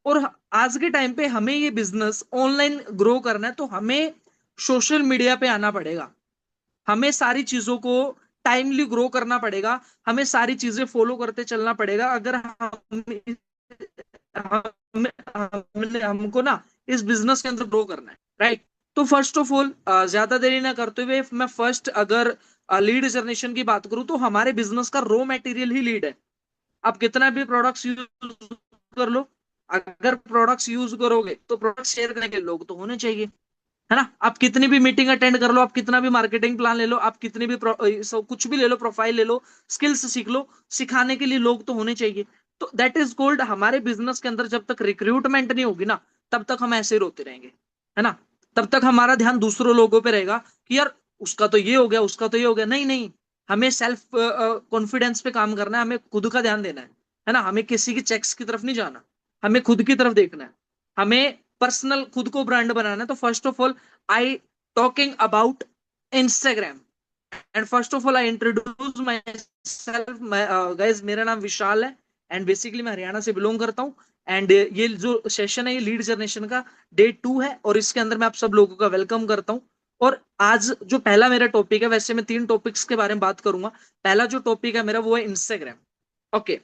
और आज के टाइम पे हमें ये बिजनेस ऑनलाइन ग्रो करना है, तो हमें सोशल मीडिया पे आना पड़ेगा। हमें सारी चीजों को टाइमली ग्रो करना पड़ेगा। हमें सारी चीजें फॉलो करते चलना पड़ेगा। अगर हमको ना इस बिजनेस के अंदर ग्रो करना है, राइट। तो फर्स्ट ऑफ ऑल, ज्यादा देरी ना करते हुए मैं फर्स्ट अगर लीड जनरेशन की बात करूं, तो हमारे बिजनेस का रॉ मटेरियल ही लीड है। आप कितना भी प्रोडक्ट्स यूज कर लो, अगर प्रोडक्ट्स यूज करोगे तो प्रोडक्ट शेयर करने के लोग तो होने चाहिए, है ना। आप कितनी भी मीटिंग अटेंड कर लो, आप कितना भी मार्केटिंग प्लान ले लो, आप कितनी भी कुछ भी ले लो, प्रोफाइल ले लो, स्किल्स सीख लो, सिखाने के लिए लोग तो होने चाहिए। तो दैट इज गोल्ड। हमारे बिजनेस के अंदर जब तक रिक्रूटमेंट नहीं होगी ना, तब तक हम ऐसे ही रोते रहेंगे, है ना। तब तक हमारा ध्यान दूसरों लोगों पे रहेगा कि यार उसका तो ये हो गया, उसका तो ये हो गया। नहीं नहीं, हमें सेल्फ कॉन्फिडेंस पे काम करना है, हमें खुद का ध्यान देना है ना। हमें किसी की चेक्स की तरफ नहीं जाना, हमें खुद की तरफ देखना है। हमें पर्सनल खुद को ब्रांड बनाना है। तो first of all I talking about Instagram, and first of all I introduce my self. Guys, मेरा नाम विशाल है, एंड बेसिकली मैं हरियाणा से बिलोंग करता हूँ। एंड ये जो सेशन है, ये लीड जनरेशन का डे 2 है, और इसके अंदर मैं आप सब लोगों का वेलकम करता हूँ। और आज जो पहला मेरा टॉपिक है, वैसे मैं 3 टॉपिक्स के बारे में बात करूंगा। पहला जो टॉपिक है मेरा, वो है इंस्टाग्राम। ओके।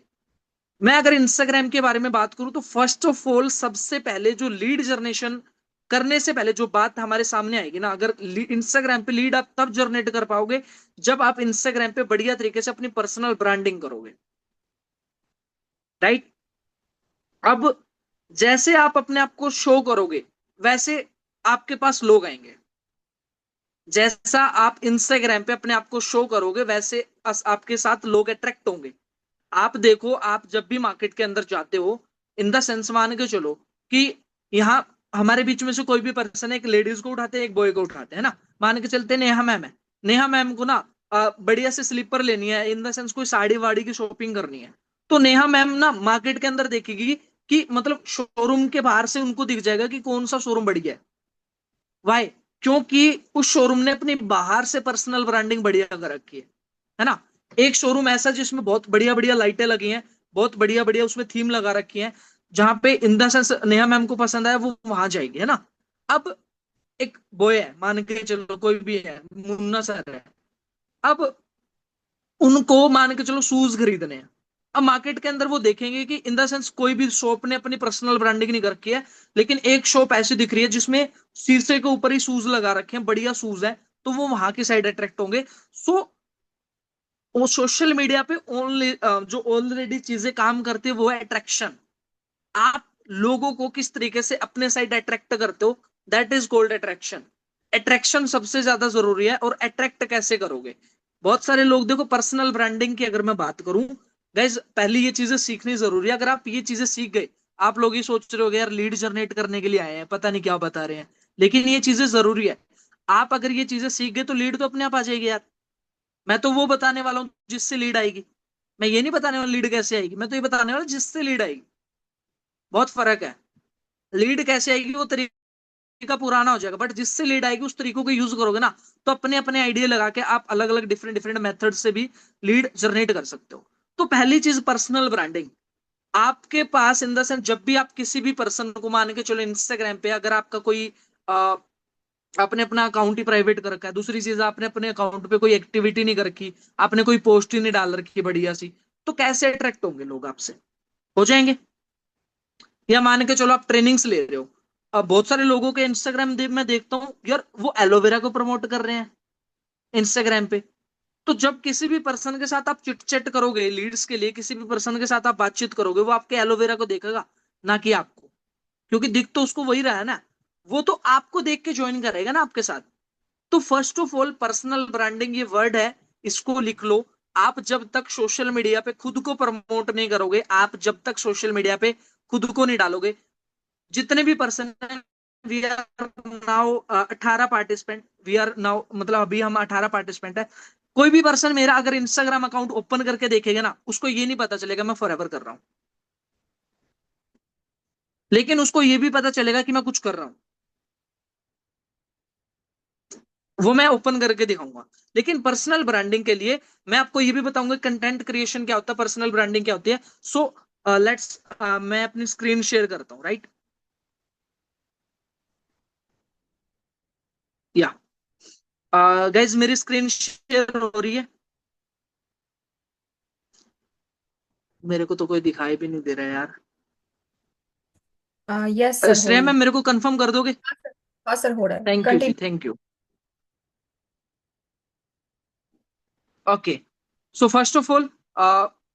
मैं अगर इंस्टाग्राम के बारे में बात करूं, तो फर्स्ट ऑफ ऑल सबसे पहले जो लीड जनरेशन करने से पहले जो बात हमारे सामने आएगी ना, अगर इंस्टाग्राम पे लीड आप तब जनरेट कर पाओगे जब आप इंस्टाग्राम पे बढ़िया तरीके से अपनी पर्सनल ब्रांडिंग करोगे, राइट। अब जैसे आप अपने आप को शो करोगे, वैसे आपके पास लोग आएंगे। जैसा आप इंस्टाग्राम पे अपने आप को शो करोगे, वैसे आपके साथ लोग अट्रैक्ट होंगे। आप देखो, आप जब भी मार्केट के अंदर जाते हो, इन द सेंस मान के चलो कि यहाँ हमारे बीच में से कोई भी पर्सन है, एक लेडीज को उठाते हैं, एक बॉय को उठाते हैं ना। मान के चलते नेहा मैम है। नेहा मैम को ना बढ़िया से स्लीपर लेनी है, इन द सेंस कोई साड़ी वाड़ी की शॉपिंग करनी है। तो नेहा मैम ना मार्केट के अंदर देखेगी कि मतलब शोरूम के बाहर से उनको दिख जाएगा कि कौन सा शोरूम बढ़िया है। वाई? क्योंकि उस शोरूम ने अपनी बाहर से पर्सनल ब्रांडिंग बढ़िया कर रखी है ना। एक शोरूम ऐसा जिसमें बहुत बढ़िया बढ़िया लाइटें लगी हैं, बहुत बढ़िया बढ़िया उसमें थीम लगा रखी है, जहां पे in the sense Neha ma'am को पसंद आया, वो वहां जाएगी, है ना। अब एक बॉय है, मान के चलो कोई भी है, मुन्ना सर है। अब उनको मान के चलो शूज खरीदने हैं। अब मार्केट के अंदर वो देखेंगे कि इन द सेंस कोई भी शॉप ने अपनी पर्सनल ब्रांडिंग नहीं कर रखी है, लेकिन एक शॉप ऐसी दिख रही है जिसमें शीशे के ऊपर ही शूज लगा रखे हैं, बढ़िया शूज है, तो वो वहां की साइड अट्रैक्ट होंगे। सो वो सोशल मीडिया पे ओनली जो ऑलरेडी चीजें काम करती है, वो है अट्रैक्शन। आप लोगों को किस तरीके से अपने साइड अट्रैक्ट करते हो, that is called attraction. Attraction सबसे ज्यादा जरूरी है। और अट्रैक्ट कैसे करोगे? बहुत सारे लोग देखो, पर्सनल ब्रांडिंग की अगर मैं बात करूं, गाइज पहले ये चीजें सीखनी जरूरी है। अगर आप ये चीजें सीख गए, आप लोग ये सोच रहे हो यार लीड जनरेट करने के लिए आए हैं, पता नहीं क्या बता रहे हैं, लेकिन ये चीजें जरूरी है। आप अगर ये चीजें सीख गए, तो लीड तो अपने आप आ जाएगी यार। मैं तो वो बताने वाला हूँ जिससे लीड आएगी। मैं ये नहीं बताने वाला लीड कैसे आएगी, मैं तो ये बताने वाला जिससे लीड आएगी। बहुत फर्क है। लीड कैसे आएगी वो तरीका पुराना हो जाएगा, बट जिससे लीड आएगी उस तरीकों को यूज करोगे ना, तो अपने अपने आइडिया लगा के आप अलग अलग डिफरेंट डिफरेंट मेथड से भी लीड जनरेट कर सकते हो। तो पहली चीज पर्सनल ब्रांडिंग। आपके पास इन द सेंस जब भी आप किसी भी पर्सन को मान के चलो, इंस्टाग्राम पे अगर आपका कोई आपने अपना अकाउंट ही प्राइवेट कर रखा है, दूसरी चीज आपने अपने अकाउंट पे कोई एक्टिविटी नहीं कर रखी, आपने कोई पोस्ट ही नहीं डाल रखी बढ़िया सी, तो कैसे अट्रैक्ट होंगे लोग आपसे? हो जाएंगे। या मान के चलो आप ट्रेनिंग्स ले रहे हो, अब बहुत सारे लोगों के इंस्टाग्राम में देखता हूँ यार, वो एलोवेरा को प्रमोट कर रहे हैं इंस्टाग्राम पे। तो जब किसी भी पर्सन के साथ आप चिट चैट करोगे, लीड्स के लिए किसी भी पर्सन के साथ आप बातचीत करोगे, वो आपके एलोवेरा को देखेगा, ना कि आपको। क्योंकि दिख तो उसको वही रहा है ना, वो तो आपको देख के ज्वाइन करेगा ना आपके साथ। तो first of all personal branding ये वर्ड है, इसको लिख लो। आप जब तक सोशल मीडिया पे खुद को प्रमोट नहीं करोगे, आप जब तक सोशल मीडिया पे खुद को नहीं डालोगे, जितने भी person we are now 18 participant, we are now मतलब अभी हम 18 पार्टिसिपेंट है। कोई भी पर्सन मेरा अगर इंस्टाग्राम अकाउंट ओपन करके देखेगा ना, उसको ये नहीं पता चलेगा मैं फॉरएवर कर रहा हूँ, लेकिन उसको ये भी पता चलेगा कि मैं कुछ कर रहा हूँ। वो मैं ओपन करके दिखाऊंगा। लेकिन पर्सनल ब्रांडिंग के लिए मैं आपको ये भी बताऊंगा कंटेंट क्रिएशन क्या होता है, पर्सनल ब्रांडिंग क्या होती है। सो लेट्स मैं अपनी स्क्रीन शेयर करता हूँ, राइट? या गाइज मेरी स्क्रीन शेयर हो रही है? मेरे को तो कोई दिखाई भी नहीं दे रहा है यार। यस सर, हो श्रेया रही मैम है। मेरे को कंफर्म कर दोगे? हाँ सर। हाँ सर, हो रहा है, थैंक यू जी, continue. Thank you. Okay, so first of all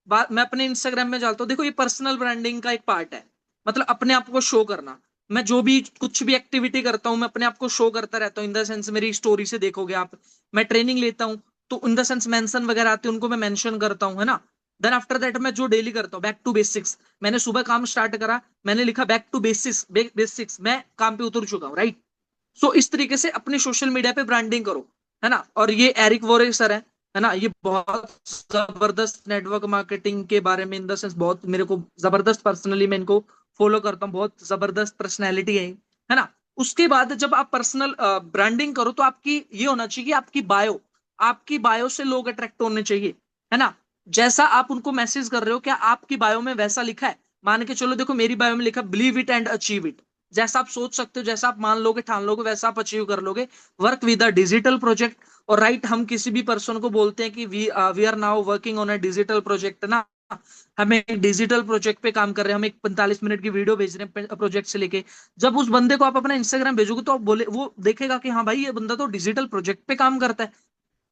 मैं अपने इंस्टाग्राम में डालता हूँ। देखो, ये पर्सनल ब्रांडिंग का एक पार्ट है, मतलब अपने आप को शो करना। मैं जो भी कुछ भी एक्टिविटी करता हूँ, मैं अपने आप को शो करता रहता हूँ। इन द सेंस मेरी स्टोरी से देखोगे आप, मैं ट्रेनिंग लेता हूँ, तो इन द सेंस मेंशन वगैरह आते हैं, उनको मैं मेंशन करता हूँ, है ना? देन आफ्टर दैट मैं जो डेली करता हूँ, बैक टू बेसिक्स। मैंने सुबह काम स्टार्ट करा, मैंने लिखा बैक टू बेसिक्स, बेसिक्स, मैं काम पे उतर चुका हूँ, राइट? सो इस तरीके से अपनी सोशल मीडिया पे ब्रांडिंग करो, है ना? और ये एरिक वोरे सर है ना? ये बहुत जबरदस्त नेटवर्क मार्केटिंग के बारे में, इन द सेंस बहुत मेरे को जबरदस्त, पर्सनली मैं इनको फॉलो करता हूँ, बहुत जबरदस्त पर्सनैलिटी है ना? उसके बाद जब आप पर्सनल ब्रांडिंग करो, तो आपकी ये होना चाहिए कि आपकी बायो से लोग अट्रैक्ट होने चाहिए, है ना? जैसा आप उनको मैसेज कर रहे हो, क्या आपकी बायो में वैसा लिखा है? मान के चलो, देखो मेरी बायो में लिखा believe it and achieve it. जैसा आप सोच सकते हो, जैसा आप मान लोगे, ठान लोगे, वैसा आप अचीव कर लोगे। Work with a digital project. और राइट, हम किसी भी पर्सन को बोलते हैं कि we are now working on a digital project ना। हमें एक डिजिटल प्रोजेक्ट पे काम कर रहे हैं, हम एक 45 मिनट की वीडियो भेज रहे हैं प्रोजेक्ट से लेके। जब उस बंदे को आप अपना इंस्टाग्राम भेजोगे, तो आप बोले, वो देखेगा कि हाँ भाई, ये बंदा तो डिजिटल प्रोजेक्ट पे काम करता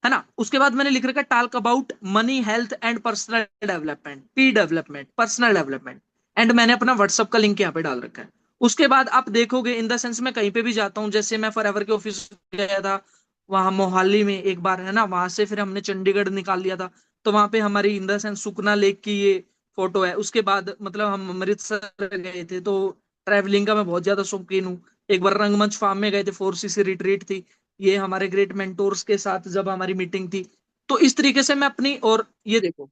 है ना? उसके बाद मैंने लिख रखा है talk about money, health and personal development, P development, personal development. And मैंने अपना व्हाट्सअप का लिंक यहाँ पे डाल रखा है। उसके बाद आप देखोगे, इन द सेंस मैं कहीं पे भी जाता हूँ, जैसे मैं फॉरएवर के ऑफिस गया था, वहां मोहाली में एक बार, है ना? वहां से फिर हमने चंडीगढ़ निकाल लिया था, तो वहां पे हमारी in the sense Sukhna lake की ये फोटो है। उसके बाद मतलब हम अमृतसर गए थे, तो ट्रैवलिंग का मैं बहुत ज्यादा शौकीन हूँ। एक बार रंगमंच फार्म में गए थे, 4 CC रिट्रीट थी, ये हमारे ग्रेट मेंटोर्स के साथ जब हमारी मीटिंग थी। तो इस तरीके से मैं अपनी, और ये देखो,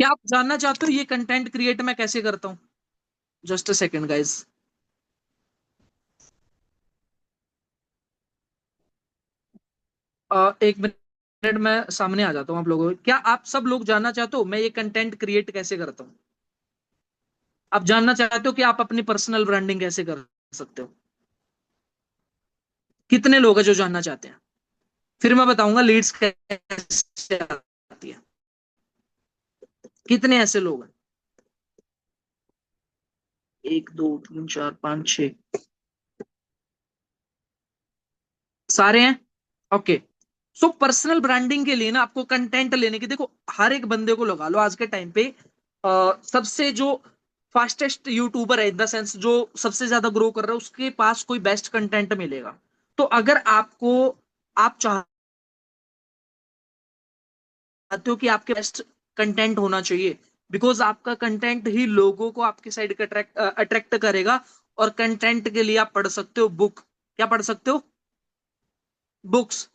क्या आप जानना चाहते हो ये कंटेंट क्रिएट मैं कैसे करता हूँ? Just a second guys. 1 minute मैं सामने आ जाता हूँ आप लोगों को। क्या आप सब लोग जानना चाहते हो मैं ये कंटेंट क्रिएट कैसे करता हूँ? आप जानना चाहते हो कि आप अपनी पर्सनल ब्रांडिंग कैसे कर सकते हो? कितने लोग हैं जो जानना चाहते हैं? फिर मैं बताऊंगा लीड्स कैसे आती है। कितने ऐसे लोग हैं? 1 2 3 4 5 6। सारे हैं? ओके। सो पर्सनल ब्रांडिंग के लिए ना, आपको कंटेंट लेने की, देखो हर एक बंदे को लगा लो आज के टाइम पे, सबसे जो फास्टेस्ट यूट्यूबर है, इन द सेंस जो सबसे ज्यादा ग्रो कर रहा है, उसके पास कोई बेस्ट कंटेंट मिलेगा। तो अगर आप चाहते हो कि आपके बेस्ट कंटेंट होना चाहिए, बिकॉज आपका कंटेंट ही लोगों को आपकी साइड का अट्रैक्ट अट्रैक्ट करेगा। और कंटेंट के लिए आप पढ़ सकते हो बुक। क्या पढ़ सकते हो? बुक्स।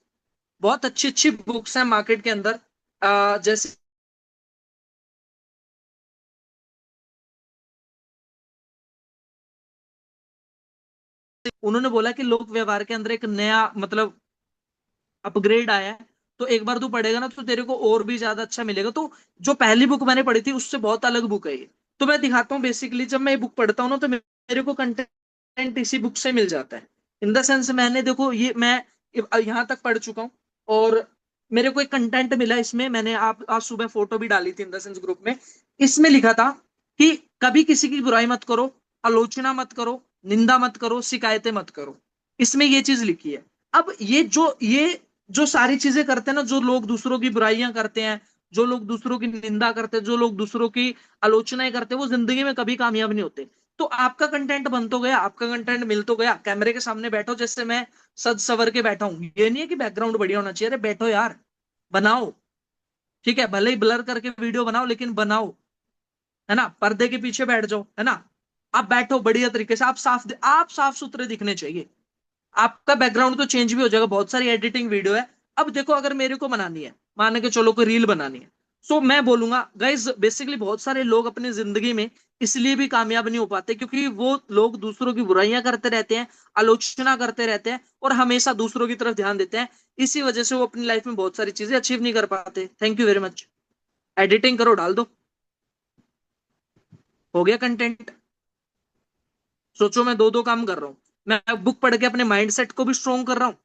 बहुत अच्छी अच्छी बुक्स हैं मार्केट के अंदर। जैसे उन्होंने बोला कि लोक व्यवहार के अंदर एक नया मतलब अपग्रेड आया है, तो एक बार तू पढ़ेगा ना, तो तेरे को और भी ज्यादा अच्छा मिलेगा। तो जो पहली बुक मैंने पढ़ी थी, उससे बहुत अलग बुक है ये। तो मैं दिखाता हूँ, बेसिकली जब मैं ये बुक पढ़ता हूँ ना, तो मेरे को कंटेंट इसी बुक से मिल जाता है। इन द सेंस, मैंने देखो ये मैं यहाँ तक पढ़ चुका हूँ, और मेरे को एक कंटेंट मिला इसमें। मैंने आप आज सुबह फोटो भी डाली थी इन द सेंस ग्रुप में। इसमें लिखा था कि कभी किसी की बुराई मत करो, आलोचना मत करो, निंदा मत करो, शिकायतें मत करो। इसमें ये चीज लिखी है। अब ये जो सारी चीजें करते हैं ना, जो लोग दूसरों की बुराइयां करते हैं, जो लोग दूसरों की निंदा करते हैं, जो लोग दूसरों की आलोचनाएं करते हैं, वो जिंदगी में कभी कामयाब नहीं होते। तो आपका कंटेंट बन तो गया, आपका कंटेंट मिल तो गया, कैमरे के सामने बैठो, जैसे मैं सज सवर के बैठा हूं। ये नहीं है कि बैकग्राउंड बढ़िया होना चाहिए, अरे बैठो यार, बनाओ। ठीक है, भले ही ब्लर करके वीडियो बनाओ, लेकिन बनाओ, है ना? पर्दे के पीछे बैठ जाओ, है ना? आप बैठो बढ़िया तरीके से, आप साफ सुथरे दिखने चाहिए। आपका बैकग्राउंड तो चेंज भी हो जाएगा, बहुत सारी एडिटिंग वीडियो है। अब देखो, अगर मेरे को बनानी है, मान के चलो कोई रील बनानी है, सो मैं बोलूंगा गाइज, बेसिकली बहुत सारे लोग अपनी जिंदगी में इसलिए भी कामयाब नहीं हो पाते, क्योंकि वो लोग दूसरों की बुराइयां करते रहते हैं, आलोचना करते रहते हैं, और हमेशा दूसरों की तरफ ध्यान देते हैं। इसी वजह से वो अपनी लाइफ में बहुत सारी चीजें अचीव नहीं कर पाते। Thank you very much. Editing करो, डाल दो, हो गया कंटेंट। सोचो मैं दो दो काम कर रहा हूँ, मैं बुक पढ़ के अपने माइंडसेट को भी स्ट्रोंग कर रहा हूँ,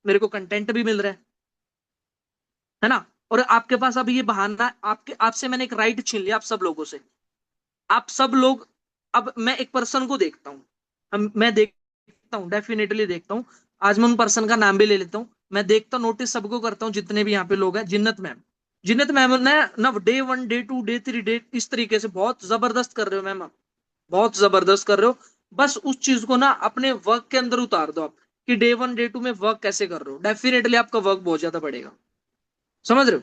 मेरे को कंटेंट भी मिल रहा है ना। और आपके पास अब ये बहाना, आपके आपसे मैंने एक राइट छीन लिया, आप सब लोगों से, आप सब लोग। अब मैं एक पर्सन को देखता हूँ, मैं देखता हूँ, डेफिनेटली देखता हूँ। आज मैं उन पर्सन का नाम भी ले लेता हूँ। मैं देखता हूँ, नोटिस सबको करता हूँ, जितने भी यहाँ पे लोग हैं। जिन्नत मैम, जिन्नत मैम ने ना डे 1 डे 2 डे 3 डे इस तरीके से बहुत जबरदस्त कर रहे हो मैम, आप बहुत जबरदस्त कर रहे हो। बस उस चीज को ना अपने वर्क के अंदर उतार दो आप, कि डे 1 डे 2 में वर्क कैसे कर रहे हो, डेफिनेटली आपका वर्क बहुत ज्यादा बढ़ेगा। समझ रहे हो।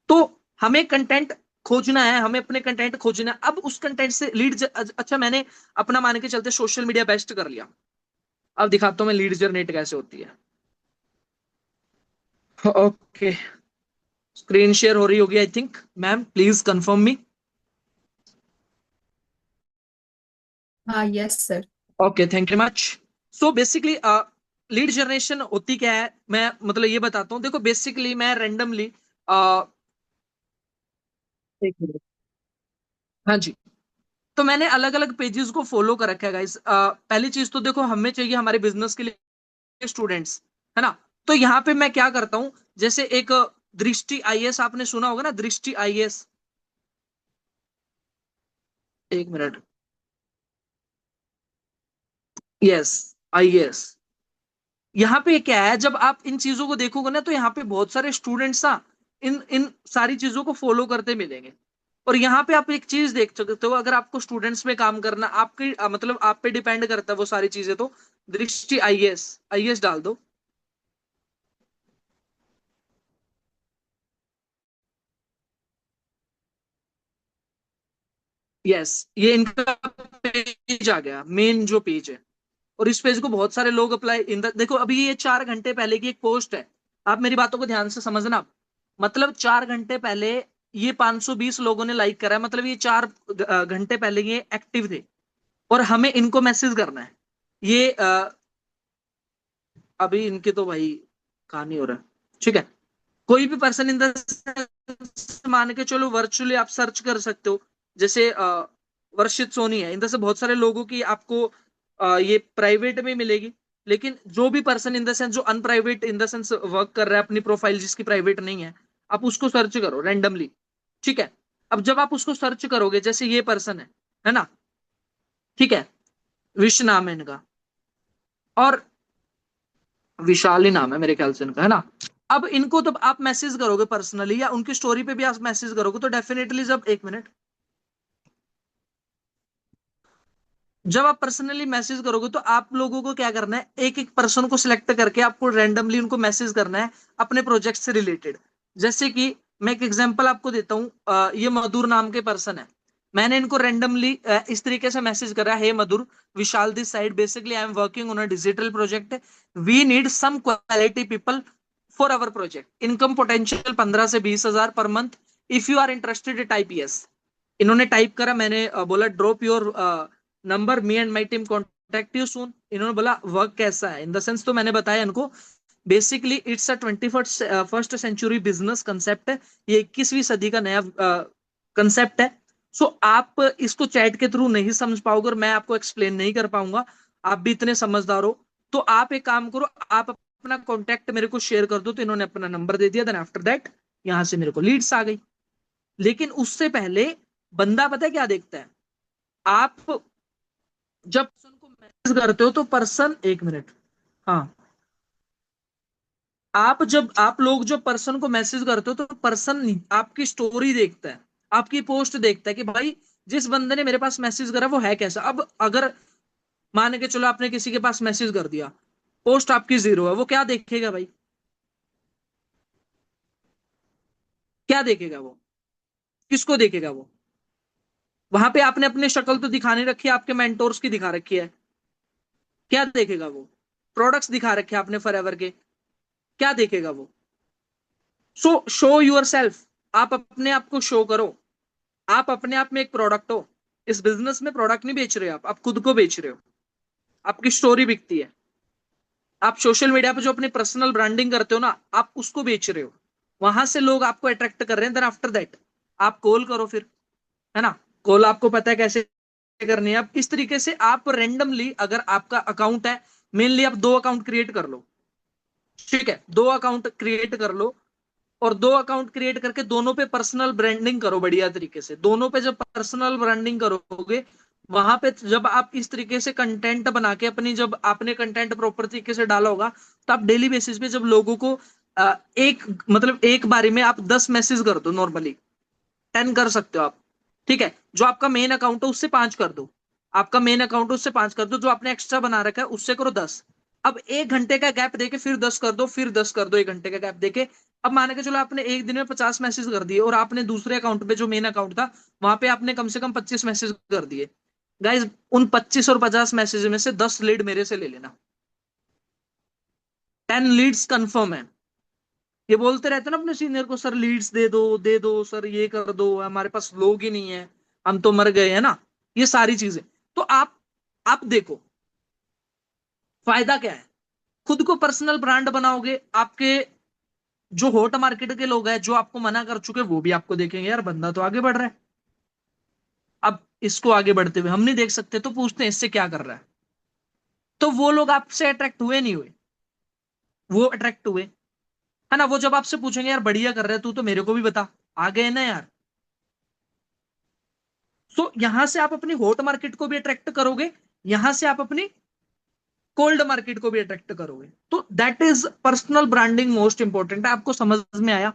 तो हमें कंटेंट खोजना है, हमें अपने कंटेंट खोजना है। अब उस कंटेंट से लीड, अच्छा मैंने अपना मान के चलते सोशल मीडिया बेस्ट कर लिया, अब दिखाता हूं मैं लीड जनरेट कैसे होती है। ओके, स्क्रीन शेयर हो रही होगी I think. Ma'am please confirm me. हाँ, yes sir. Okay, thank you much. So basically lead generation होती क्या है, मैं मतलब ये बताता हूँ। देखो बेसिकली मैं रेंडमली, एक मिनट, हाँ जी। तो मैंने अलग अलग पेजेस को फॉलो कर रखा है गाइस। पहली चीज तो देखो, हमें चाहिए हमारे बिजनेस के लिए स्टूडेंट्स, है ना। तो यहाँ पे मैं क्या करता हूँ, जैसे एक दृष्टि आईएएस, आपने सुना होगा ना, दृष्टि आईएएस। एक मिनट, यस, आईएएस। यहाँ पे क्या है, जब आप इन चीजों को देखोगे ना, तो यहाँ पे बहुत सारे स्टूडेंट्स ना इन इन सारी चीजों को फॉलो करते मिलेंगे। और यहाँ पे आप एक चीज देख सकते हो, अगर आपको स्टूडेंट्स में काम करना, आपकी मतलब आप पे डिपेंड करता है वो सारी चीजें, तो दृष्टि आईएएस, आईएएस डाल दो। यस, ये इनका पेज आ गया, मेन जो पेज है। और इस पेज को बहुत सारे लोग अप्लाई इन देखो, अभी ये 4 घंटे पहले की एक पोस्ट है। आप मेरी बातों को ध्यान से समझना, मतलब 4 घंटे पहले ये 520 लोगों ने लाइक करा है, मतलब ये 4 घंटे पहले ये एक्टिव थे। और हमें इनको मैसेज करना है। ये अभी इनके तो भाई कहानी हो रहा है, ठीक है। कोई भी पर्सन इन द, मान के चलो वर्चुअली आप सर्च कर सकते हो, जैसे वर्षित सोनी है, इन से बहुत सारे लोगों की आपको ये प्राइवेट में मिलेगी। लेकिन जो भी पर्सन इन द सेंस जो अनप्राइवेट इन द सेंस वर्क कर रहा है, अपनी प्रोफाइल जिसकी प्राइवेट नहीं है, आप उसको सर्च करो रैंडमली, ठीक है। अब जब आप उसको सर्च करोगे, जैसे ये पर्सन है ना, ठीक है, विश नाम है इनका, और विशाली नाम है मेरे ख्याल से इनका, है ना। अब इनको तो आप मैसेज करोगे पर्सनली, या उनकी स्टोरी पे भी आप मैसेज करोगे, तो डेफिनेटली जब, एक मिनट, जब आप पर्सनली मैसेज करोगे, तो आप लोगों को क्या करना है, एक एक पर्सन को सिलेक्ट करके आपको रैंडमली उनको मैसेज करना है अपने प्रोजेक्ट से रिलेटेड। जैसे कि मैं एक एग्जांपल आपको देता हूँ, ये मधुर नाम के पर्सन है। मैंने इनको रैंडमली इस तरीके से मैसेज करा, hey Madhur, Vishal this side, basically I am working on a digital project, we need some quality people for our project, income potential 15 से 20 हजार per month, if you are interested type yes. इन्होंने type करा, मैंने बोला drop your number, me and my team contact you soon. इन्होंने बोला work कैसा है, इन द सेंस तो मैंने बताया इनको, basically it's a 21st century business concept है, ये 21वीं सदी का नया कंसेप्ट है। सो आप इसको चैट के थ्रू नहीं समझ पाओगे, और मैं आपको एक्सप्लेन नहीं कर पाऊंगा, आप भी इतने समझदार हो। तो आप एक काम करो, आप अपना कॉन्टेक्ट मेरे को शेयर कर दो। तो इन्होंने अपना नंबर दे दिया, देन आफ्टर दैट यहां से मेरे को लीड्स आ गई। लेकिन उससे पहले बंदा पता है क्या देखता है, आप जब पर्सन को मैसेज करते हो, तो पर्सन, एक मिनट, हाँ, आप जब आप लोग जो पर्सन को मैसेज करते हो, तो पर्सन आपकी स्टोरी देखता है, आपकी पोस्ट देखता है, कि भाई जिस बंदे ने मेरे पास मैसेज करा वो है कैसा। अब अगर मान के चलो आपने किसी के पास मैसेज कर दिया, पोस्ट आपकी जीरो है, वो क्या देखेगा भाई, क्या देखेगा वो, किसको देखेगा वो। वहां पे आपने अपनी शक्ल तो दिखाने रखी है, आपके मेंटोर्स की दिखा रखी है, क्या देखेगा वो। प्रोडक्ट्स दिखा रखे आपने फॉरएवर के, क्या देखेगा वो। सो शो यूर सेल्फ, आप अपने आप को शो करो। आप अपने आप में एक प्रोडक्ट हो। इस बिजनेस में प्रोडक्ट नहीं बेच रहे हो, आप खुद को बेच रहे हो, आपकी स्टोरी बिकती है। आप सोशल मीडिया पे जो अपनी पर्सनल ब्रांडिंग करते हो ना, आप उसको बेच रहे हो। वहां से लोग आपको अट्रैक्ट कर रहे हैं, देन आफ्टर दैट आप कॉल करो फिर, है ना। कॉल आपको पता है कैसे करनी है। अब इस तरीके से आप रैंडमली, अगर आपका अकाउंट है, मेनली आप 2 अकाउंट क्रिएट कर लो, ठीक है, 2 अकाउंट क्रिएट कर लो, और 2 अकाउंट क्रिएट करके दोनों पे पर्सनल ब्रांडिंग करो बढ़िया तरीके से। दोनों पे जब पर्सनल ब्रांडिंग करोगे, वहां पे जब आप इस तरीके से कंटेंट बना के अपनी, जब आपने कंटेंट प्रॉपर तरीके से डाला होगा, तो आप डेली बेसिस पे जब लोगों को एक मतलब एक बारी में आप 10 मैसेज कर दो, नॉर्मली 10 कर सकते हो आप, ठीक है। जो आपका मेन अकाउंट है उससे 5 कर दो, आपका मेन अकाउंट है उससे 5 कर दो, जो आपने एक्स्ट्रा बना रखा है उससे करो 10। अब 1 घंटे का गैप देके फिर 10 कर दो, फिर 10 कर दो 1 घंटे का गैप देके। अब मान के चलो आपने एक दिन में 50 मैसेज कर दिए, और आपने दूसरे अकाउंट पे जो मेन अकाउंट था वहां पे आपने कम से कम 25 मैसेज कर दिए। गाइज उन 25 और 50 मैसेज में से 10 लीड मेरे से ले लेना, 10 लीड्स कंफर्म है। ये बोलते रहते ना अपने सीनियर को, सर लीड्स दे दो सर, ये कर दो, हमारे पास लोग ही नहीं है, हम तो मर गए, है ना। ये सारी चीजें, तो आप देखो फायदा क्या है। खुद को पर्सनल ब्रांड बनाओगे, आपके जो हॉट मार्केट के लोग हैं, जो आपको मना कर चुके, वो भी आपको देखेंगे, यार बंदा तो आगे बढ़ रहा है, अब इसको आगे बढ़ते हुए हम नहीं देख सकते, तो पूछते हैं इससे क्या कर रहा है। तो वो लोग आपसे अट्रैक्ट हुए नहीं हुए, वो अट्रैक्ट हुए, है ना। वो जब आपसे पूछेंगे यार बढ़िया कर रहे है तू, तो मेरे को भी बता, आ गए ना यार। सो यहां से आप अपनी हॉट मार्केट को भी अट्रैक्ट करोगे, यहां से आप अपनी कोल्ड मार्केट को भी अट्रैक्ट करोगे। तो that is personal branding most important है। आपको समझ में आया।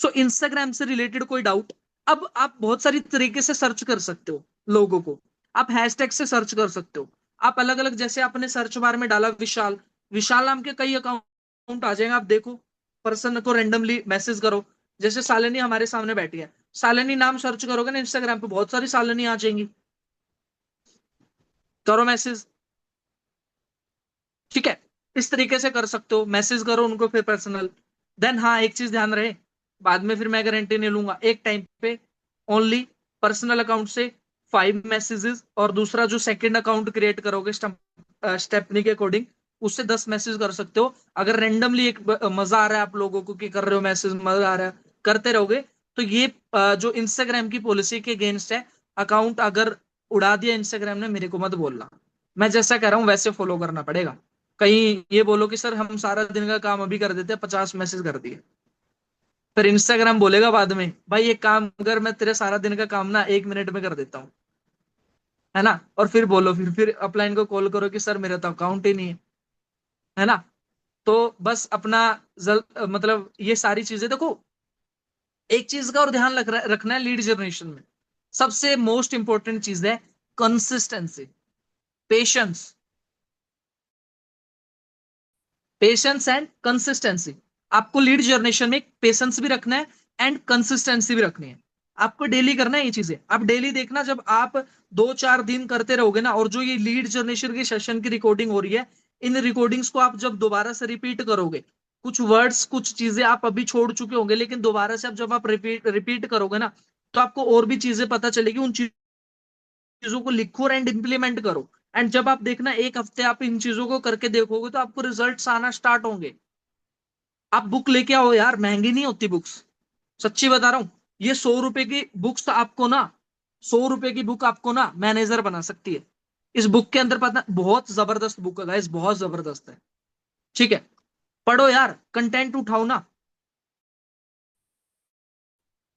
सो इंस्टाग्राम से रिलेटेड कोई डाउट। अब आप बहुत सारी तरीके से सर्च कर सकते हो लोगों को, आप हैशटैग से सर्च कर सकते हो। आप अलग अलग, जैसे आपने सर्च बार में डाला विशाल, विशाल नाम के कई अकाउंट आ जाएंगे, आप देखो, पर्सन को रेंडमली मैसेज करो। जैसे शालिनी हमारे सामने बैठी है, शालिनी नाम सर्च करोगे ना इंस्टाग्राम पे, बहुत सारी शालिनी आ जाएंगी, करो मैसेज, ठीक है। इस तरीके से कर सकते हो, मैसेज करो उनको फिर पर्सनल। देन हाँ, एक चीज ध्यान रहे, बाद में फिर मैं गारंटी नहीं लूंगा, एक टाइम पे ओनली पर्सनल अकाउंट से 5 मैसेजेस, और दूसरा जो सेकंड अकाउंट क्रिएट करोगे स्टेपनी के अकॉर्डिंग, उससे 10 मैसेज कर सकते हो। अगर रेंडमली एक मजा आ रहा है आप लोगों को कि कर रहे हो मैसेज, मजा आ रहा है, करते रहोगे, तो ये जो इंस्टाग्राम की पॉलिसी के अगेंस्ट है। अकाउंट अगर उड़ा दिया इंस्टाग्राम ने, मेरे को मत बोलना, मैं जैसा कह रहा हूँ वैसे फॉलो करना पड़ेगा। कहीं ये बोलो कि सर हम सारा दिन का काम अभी कर देते हैं, 50 मैसेज कर दिए, फिर इंस्टाग्राम बोलेगा बाद में, भाई एक काम कर, मैं तेरे सारा दिन का काम ना 1 मिनट में कर देता हूँ, है ना। और फिर बोलो, फिर अपलाइन को कॉल करो कि सर मेरा तो अकाउंट ही नहीं है ना। तो बस अपना मतलब ये सारी चीजें देखो। एक चीज का और ध्यान रखना है लीड जनरेशन में, सबसे मोस्ट इंपॉर्टेंट चीज है consistency, patience, patience and consistency. आपको लीड जनरेशन में पेशेंस भी रखना है एंड कंसिस्टेंसी भी रखनी है। आपको डेली करना है ये चीजें। आप डेली देखना, जब आप 2-4 दिन करते रहोगे ना, और जो ये लीड जनरेशन की सेशन की रिकॉर्डिंग हो रही है, इन रिकॉर्डिंग्स को आप जब दोबारा से रिपीट करोगे, कुछ वर्ड्स कुछ चीजें आप अभी छोड़ चुके होंगे, लेकिन दोबारा से आप जब आप रिपीट रिपीट करोगे ना, तो आपको और भी चीजें पता चलेगी। उन चीजों को लिखो एंड इंप्लीमेंट करो। एंड जब आप देखना 1 हफ्ते आप इन चीजों को करके देखोगे, तो आपको रिजल्ट्स आना स्टार्ट होंगे। आप बुक लेके आओ यार, महंगी नहीं होती बुक्स, सच्ची बता रहा हूं। ये 100 रुपए की बुक्स आपको ना, 100 रुपए की बुक आपको ना मैनेजर बना सकती है। इस बुक के अंदर पता, बहुत जबरदस्त बुक है गाइस, बहुत जबरदस्त है, ठीक है। पढ़ो यार, कंटेंट उठाओ ना।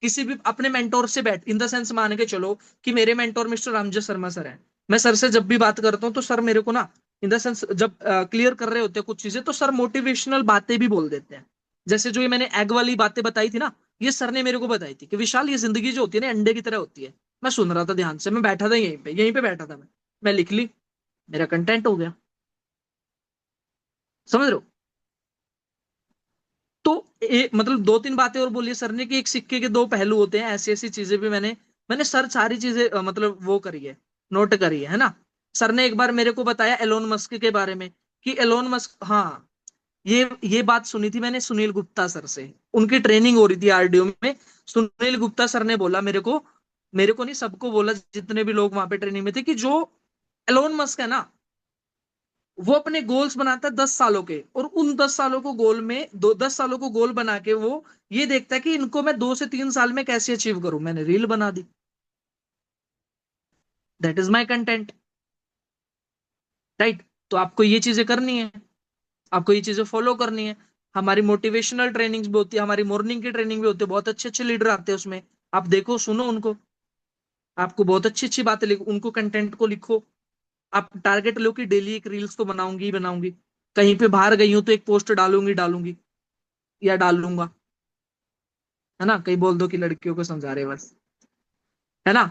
किसी भी अपने मेंटोर से बैठ, इन द सेंस मान के चलो कि मेरे mentor mister Ramjay Sharma sir हैं। मैं सर से जब भी बात करता हूँ, तो सर मेरे को ना, इन द सेंस जब क्लियर कर रहे होते हैं कुछ चीजें, तो सर मोटिवेशनल बातें भी बोल देते हैं। जैसे जो ये मैंने एग वाली बातें बताई थी ना, ये सर ने मेरे को बताई थी कि विशाल, ये जिंदगी जो होती है ना, अंडे की तरह होती है। मैं सुन रहा था ध्यान से, मैं बैठा था यहीं पे बैठा था मैं लिख ली, मेरा कंटेंट हो गया, समझ रहे हो। तो मतलब 2-3 बातें और बोली सर ने कि एक सिक्के के 2 पहलू होते हैं, ऐसी ऐसी चीजें भी मैंने मैंने सर सारी चीजें मतलब वो करी है, नोट करी है ना। सर ने एक बार मेरे को बताया एलोन मस्क के बारे में, कि एलोन मस्क, हाँ, ये बात सुनी थी मैंने सुनील गुप्ता सर से, उनकी ट्रेनिंग हो रही थी आरडीओ में। सुनील गुप्ता सर ने बोला मेरे को नहीं, सबको बोला, जितने भी लोग वहां पे ट्रेनिंग में थे, कि जो एलोन मस्क है ना, वो अपने गोल्स बनाता है 10 सालों के, और उन 10 सालों को गोल में 10 सालों को गोल बना के वो ये देखता है कि इनको मैं 2 से 3 साल में कैसे अचीव करूं, मैंने रील बना दी, that is my content, right. तो आपको ये चीजें करनी है, आपको ये चीजें फॉलो करनी है। हमारी मोटिवेशनल ट्रेनिंग्स भी होती है, हमारी मॉर्निंग की ट्रेनिंग भी होती है, बहुत अच्छे अच्छे लीडर आते हैं उसमें, आप देखो सुनो उनको, आपको बहुत अच्छी अच्छी बातें लिखो, उनको कंटेंट को लिखो। आप टारगेट लो कि डेली एक रील्स तो बनाऊंगी ही बनाऊंगी, कहीं पे बाहर गई हूं तो एक पोस्ट डालूंगी डालूंगी या डाल लूंगा, है ना, कहीं बोल दो कि लड़कियों को समझा रहे बस, है ना।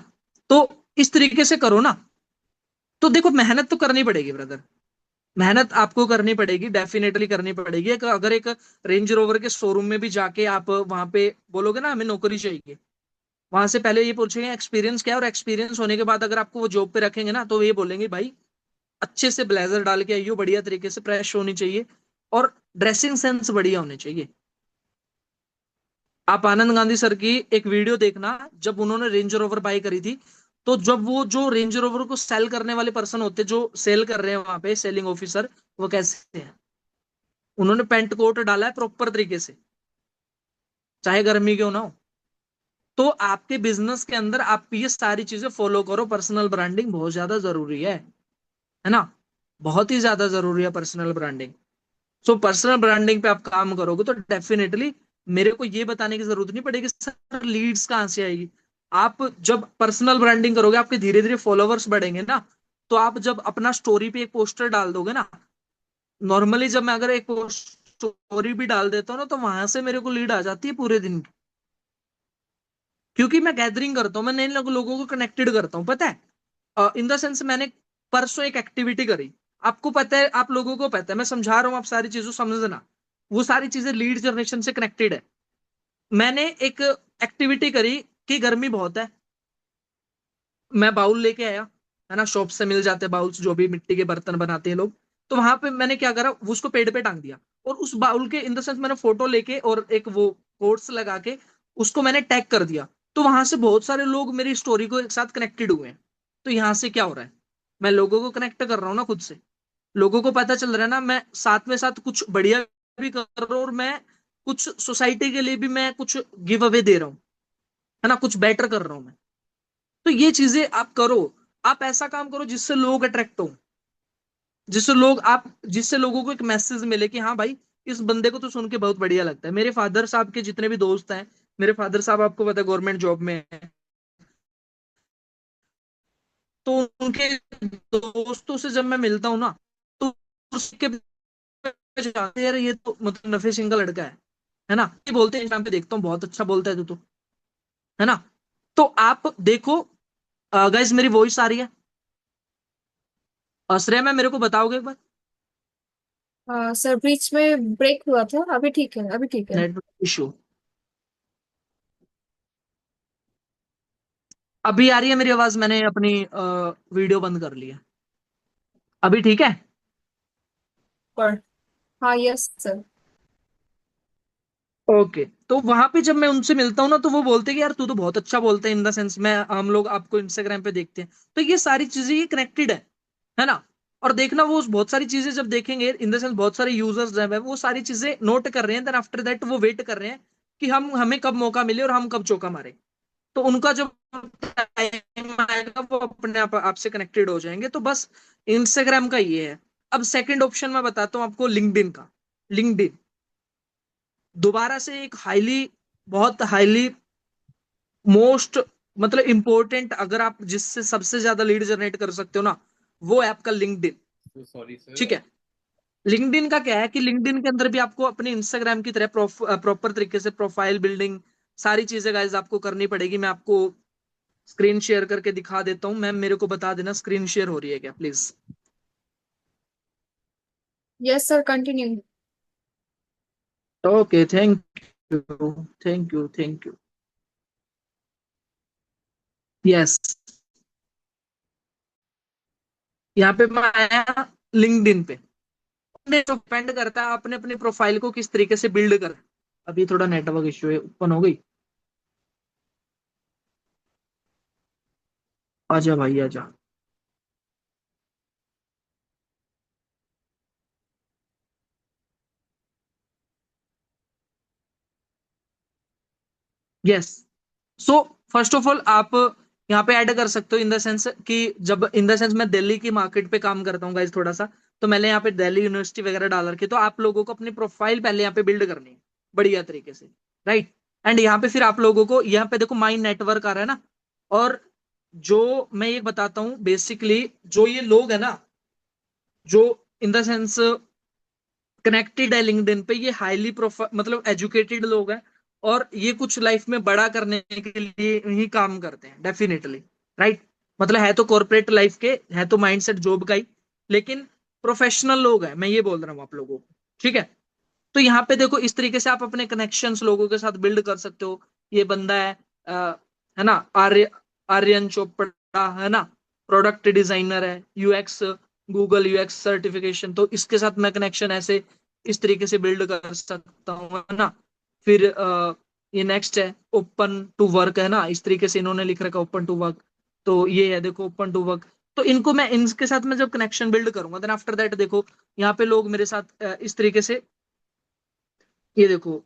तो इस तरीके से करो ना। तो देखो मेहनत तो करनी पड़ेगी ब्रदर, मेहनत आपको करनी पड़ेगी, डेफिनेटली करनी पड़ेगी। अगर एक रेंज रोवर के शोरूम में भी जाके आप वहां पे बोलोगे ना हमें नौकरी चाहिए, वहां से पहले ये पूछेंगे एक्सपीरियंस क्या है, और एक्सपीरियंस होने के बाद अगर आपको वो जॉब पे रखेंगे ना तो ये बोलेंगे भाई अच्छे से ब्लेजर डाल के आइयो, बढ़िया तरीके से फ्रेश होनी चाहिए और ड्रेसिंग सेंस बढ़िया होनी चाहिए। आप आनंद गांधी सर की एक वीडियो देखना, जब उन्होंने रेंज रोवर बाय करी थी, तो जब वो जो रेंज रोवर को सेल करने वाले पर्सन होते, जो सेल कर रहे हैं वहां पे सेलिंग ऑफिसर, वो कैसे हैं, उन्होंने पेंट कोट डाला है प्रॉपर तरीके से, चाहे गर्मी क्यों ना हो। तो आपके बिजनेस के अंदर आप ये सारी चीजें फॉलो करो, पर्सनल ब्रांडिंग बहुत ज्यादा जरूरी है ना, बहुत ही ज्यादा जरूरी है personal branding. So personal branding पे आप काम करोगे तो डेफिनेटली मेरे को ये बताने की जरूरत नहीं पड़ेगी सर लीड्स कहाँ से आएगी। आप जब पर्सनल ब्रांडिंग करोगे, आपके धीरे धीरे फॉलोवर्स बढ़ेंगे ना, तो आप जब अपना स्टोरी पे एक पोस्टर डाल दोगे ना, नॉर्मली जब मैं अगर एक स्टोरी भी डाल देता हूँ ना, तो वहां से मेरे को लीड आ जाती है पूरे दिन की। क्योंकि मैं गैदरिंग करता हूँ, मैं नए लोगों को कनेक्टेड करता हूँ, पता है। इन द सेंस मैंने परसों एक एक्टिविटी करी, आपको पता है, आप लोगों को पता है, मैं समझा रहा हूँ, आप सारी चीजों समझना, वो सारी चीजें लीड जनरेशन से कनेक्टेड है। मैंने एक एक्टिविटी करी कि गर्मी बहुत है, मैं बाउल लेके आया, है ना, शॉप से मिल जाते बाउल्स, जो भी मिट्टी के बर्तन बनाते हैं लोग। तो वहां पे मैंने क्या करा, उसको पेड़ पे टांग दिया, और उस बाउल के इन द सेंस मैंने फोटो लेके और एक वो कोट्स लगा के उसको मैंने टैग कर दिया। तो वहां से बहुत सारे लोग मेरी स्टोरी को एक साथ कनेक्टेड हुए हैं। तो यहाँ से क्या हो रहा है, मैं लोगों को कनेक्ट कर रहा हूँ ना खुद से, लोगों को पता चल रहा है ना, मैं साथ में साथ कुछ बढ़िया भी कर रहा हूँ, और मैं कुछ सोसाइटी के लिए भी मैं कुछ गिव अवे दे रहा हूँ, है ना, कुछ बेटर कर रहा हूँ मैं। तो ये चीजें आप करो, आप ऐसा काम करो जिससे लोग अट्रैक्ट हो, जिससे लोगों को एक मैसेज मिले कि हाँ भाई इस बंदे को तो सुन के बहुत बढ़िया लगता है। मेरे फादर साहब के जितने भी दोस्त हैं, मेरे फादर साहब आपको पता है गवर्नमेंट जॉब में है, तो उनके दोस्तों से जब मैं मिलता हूँ ना, तो उसके जाते हैं, यार ये तो मतलब नफे सिंह का लड़का है ना, ये बोलते हैं इंस्टाग्राम पे देखता हूँ बहुत अच्छा बोलता है तो, है ना। तो आप देखो, गाइस मेरी वॉइस आ रही है, श्रेया मैम मेरे को बताओगे एक बार, सर बीच में ब्रेक हुआ था, अभी ठीक है, अभी ठीक है। Network issue. अभी आ रही है मेरी आवाज, मैंने अपनी वीडियो बंद कर ली है, अभी ठीक है। और हाँ, यस सर। ओके, तो वहां पे जब मैं उनसे मिलता हूँ ना, तो वो बोलते हैं कि यार तू तो बहुत अच्छा बोलता है, इन द सेंस मैं हम लोग आपको इंस्टाग्राम पे देखते हैं। तो ये सारी चीजें ये कनेक्टेड है ना। और देखना वो बहुत सारी चीजें जब देखेंगे, इन द सेंस बहुत सारे यूजर्स जब है वो सारी चीजें नोट कर रहे हैं, देन आफ्टर दैट वो वेट कर रहे हैं कि हम हमें कब मौका मिले और हम कब चौका मारे। तो उनका जब टाइम आएगा वो अपने आप आपसे कनेक्टेड हो जाएंगे। तो बस इंस्टाग्राम का ये है। अब सेकंड ऑप्शन मैं बताता हूँ आपको, लिंक्डइन का। लिंक्डइन दोबारा से एक बहुत हाईली मोस्ट मतलब इंपॉर्टेंट, अगर आप जिससे सबसे ज्यादा लीड जनरेट कर सकते हो ना, वो है आपका लिंक्डइन। ठीक है। लिंक्डइन का क्या है कि लिंक्डइन के अंदर भी आपको अपने इंस्टाग्राम की तरह प्रॉपर तरीके से प्रोफाइल बिल्डिंग सारी चीजें गाइस आपको करनी पड़ेगी। मैं आपको स्क्रीन शेयर करके दिखा देता हूँ, मैम मेरे को बता देना स्क्रीन शेयर हो रही है क्या please. Yes sir, continue. Okay, you thank you thank you. Yes, यहाँ पे मैं आया लिंक्डइन पे। जो डिपेंड करता है आपने अपनी प्रोफाइल को किस तरीके से बिल्ड कर। अभी थोड़ा नेटवर्क इश्यू है, ओपन हो गई, आजा भाई आजा। Yes. So first of all आप यहाँ पे ऐड कर सकते हो इन द सेंस कि जब इन द सेंस मैं दिल्ली की मार्केट पे काम करता हूँ गाइज थोड़ा सा, तो मैंने यहाँ पे दिल्ली यूनिवर्सिटी वगैरह डाल रखी है, तो आप लोगों को अपनी प्रोफाइल पहले यहाँ पे बिल्ड करनी है बढ़िया तरीके से, राइट। एंड यहाँ पे फिर आप लोगों को यहाँ पे देखो माई नेटवर्क आ रहा है ना, और जो मैं ये बताता हूँ बेसिकली, जो ये लोग है ना, जो इन द सेंस कनेक्टेड है लिंक्डइन पे, ये हाईली प्रोफाइल मतलब एजुकेटेड लोग हैं, और ये कुछ लाइफ में बड़ा करने के लिए ही काम करते हैं डेफिनेटली, राइट। मतलब है तो कॉर्पोरेट लाइफ के, है तो माइंडसेट जॉब का ही, लेकिन प्रोफेशनल लोग हैं, मैं ये बोल रहा हूँ आप लोगों को, ठीक है। तो यहाँ पे देखो इस तरीके से आप अपने कनेक्शंस लोगों के साथ बिल्ड कर सकते हो। ये बंदा है ना, आर्यन चोपड़ा, है ना, प्रोडक्ट डिजाइनर है, यूएक्स, गूगल यूएक्स सर्टिफिकेशन, तो इसके साथ मैं कनेक्शन ऐसे इस तरीके से बिल्ड कर सकता हूँ, है ना। फिर ये नेक्स्ट है ओपन टू वर्क, है ना, इस तरीके से इन्होंने लिख रखा ओपन टू वर्क, तो ये है देखो ओपन टू वर्क। तो इनको मैं इनके साथ मैं जब कनेक्शन बिल्ड करूंगा, देन आफ्टर दैट देखो यहाँ पे लोग मेरे साथ इस तरीके से, ये देखो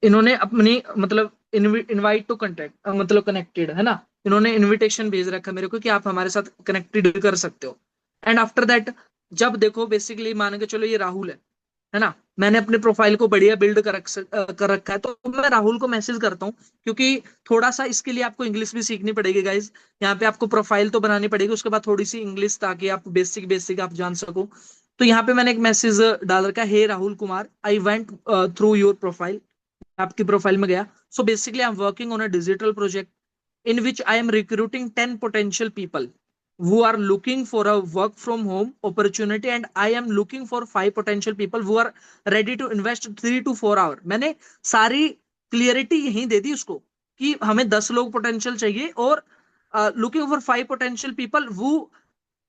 इन्होंने अपनी मतलब इनवाइट टू कंटेक्ट मतलब कनेक्टेड, है ना, इन्होंने इनविटेशन भेज रखा मेरे को कि आप हमारे साथ कनेक्टेड कर सकते हो। एंड आफ्टर दैट जब देखो बेसिकली मान के चलो ये राहुल है ना, मैंने अपने प्रोफाइल को बढ़िया बिल्ड कर रखा है, तो मैं राहुल को मैसेज करता हूँ, क्योंकि थोड़ा सा इसके लिए आपको इंग्लिश भी सीखनी पड़ेगी गाइज। यहाँ पे आपको प्रोफाइल तो बनानी पड़ेगी, उसके बाद थोड़ी सी इंग्लिश, ताकि आप बेसिक बेसिक आप जान सको। तो यहाँ पे मैंने एक मैसेज डाल रखा है, hey Rahul Kumar, I went through your profile, आपकी प्रोफाइल में गया। So basically I am working on a digital project in which I am recruiting 10 potential people who are looking for a work from home opportunity, and I am looking for 5 potential people who are ready to invest 3 to 4 hours। मैंने सारी clarity यहीं दे दी उसको कि हमें 10 लोग potential चाहिए, और looking for 5 potential people, वो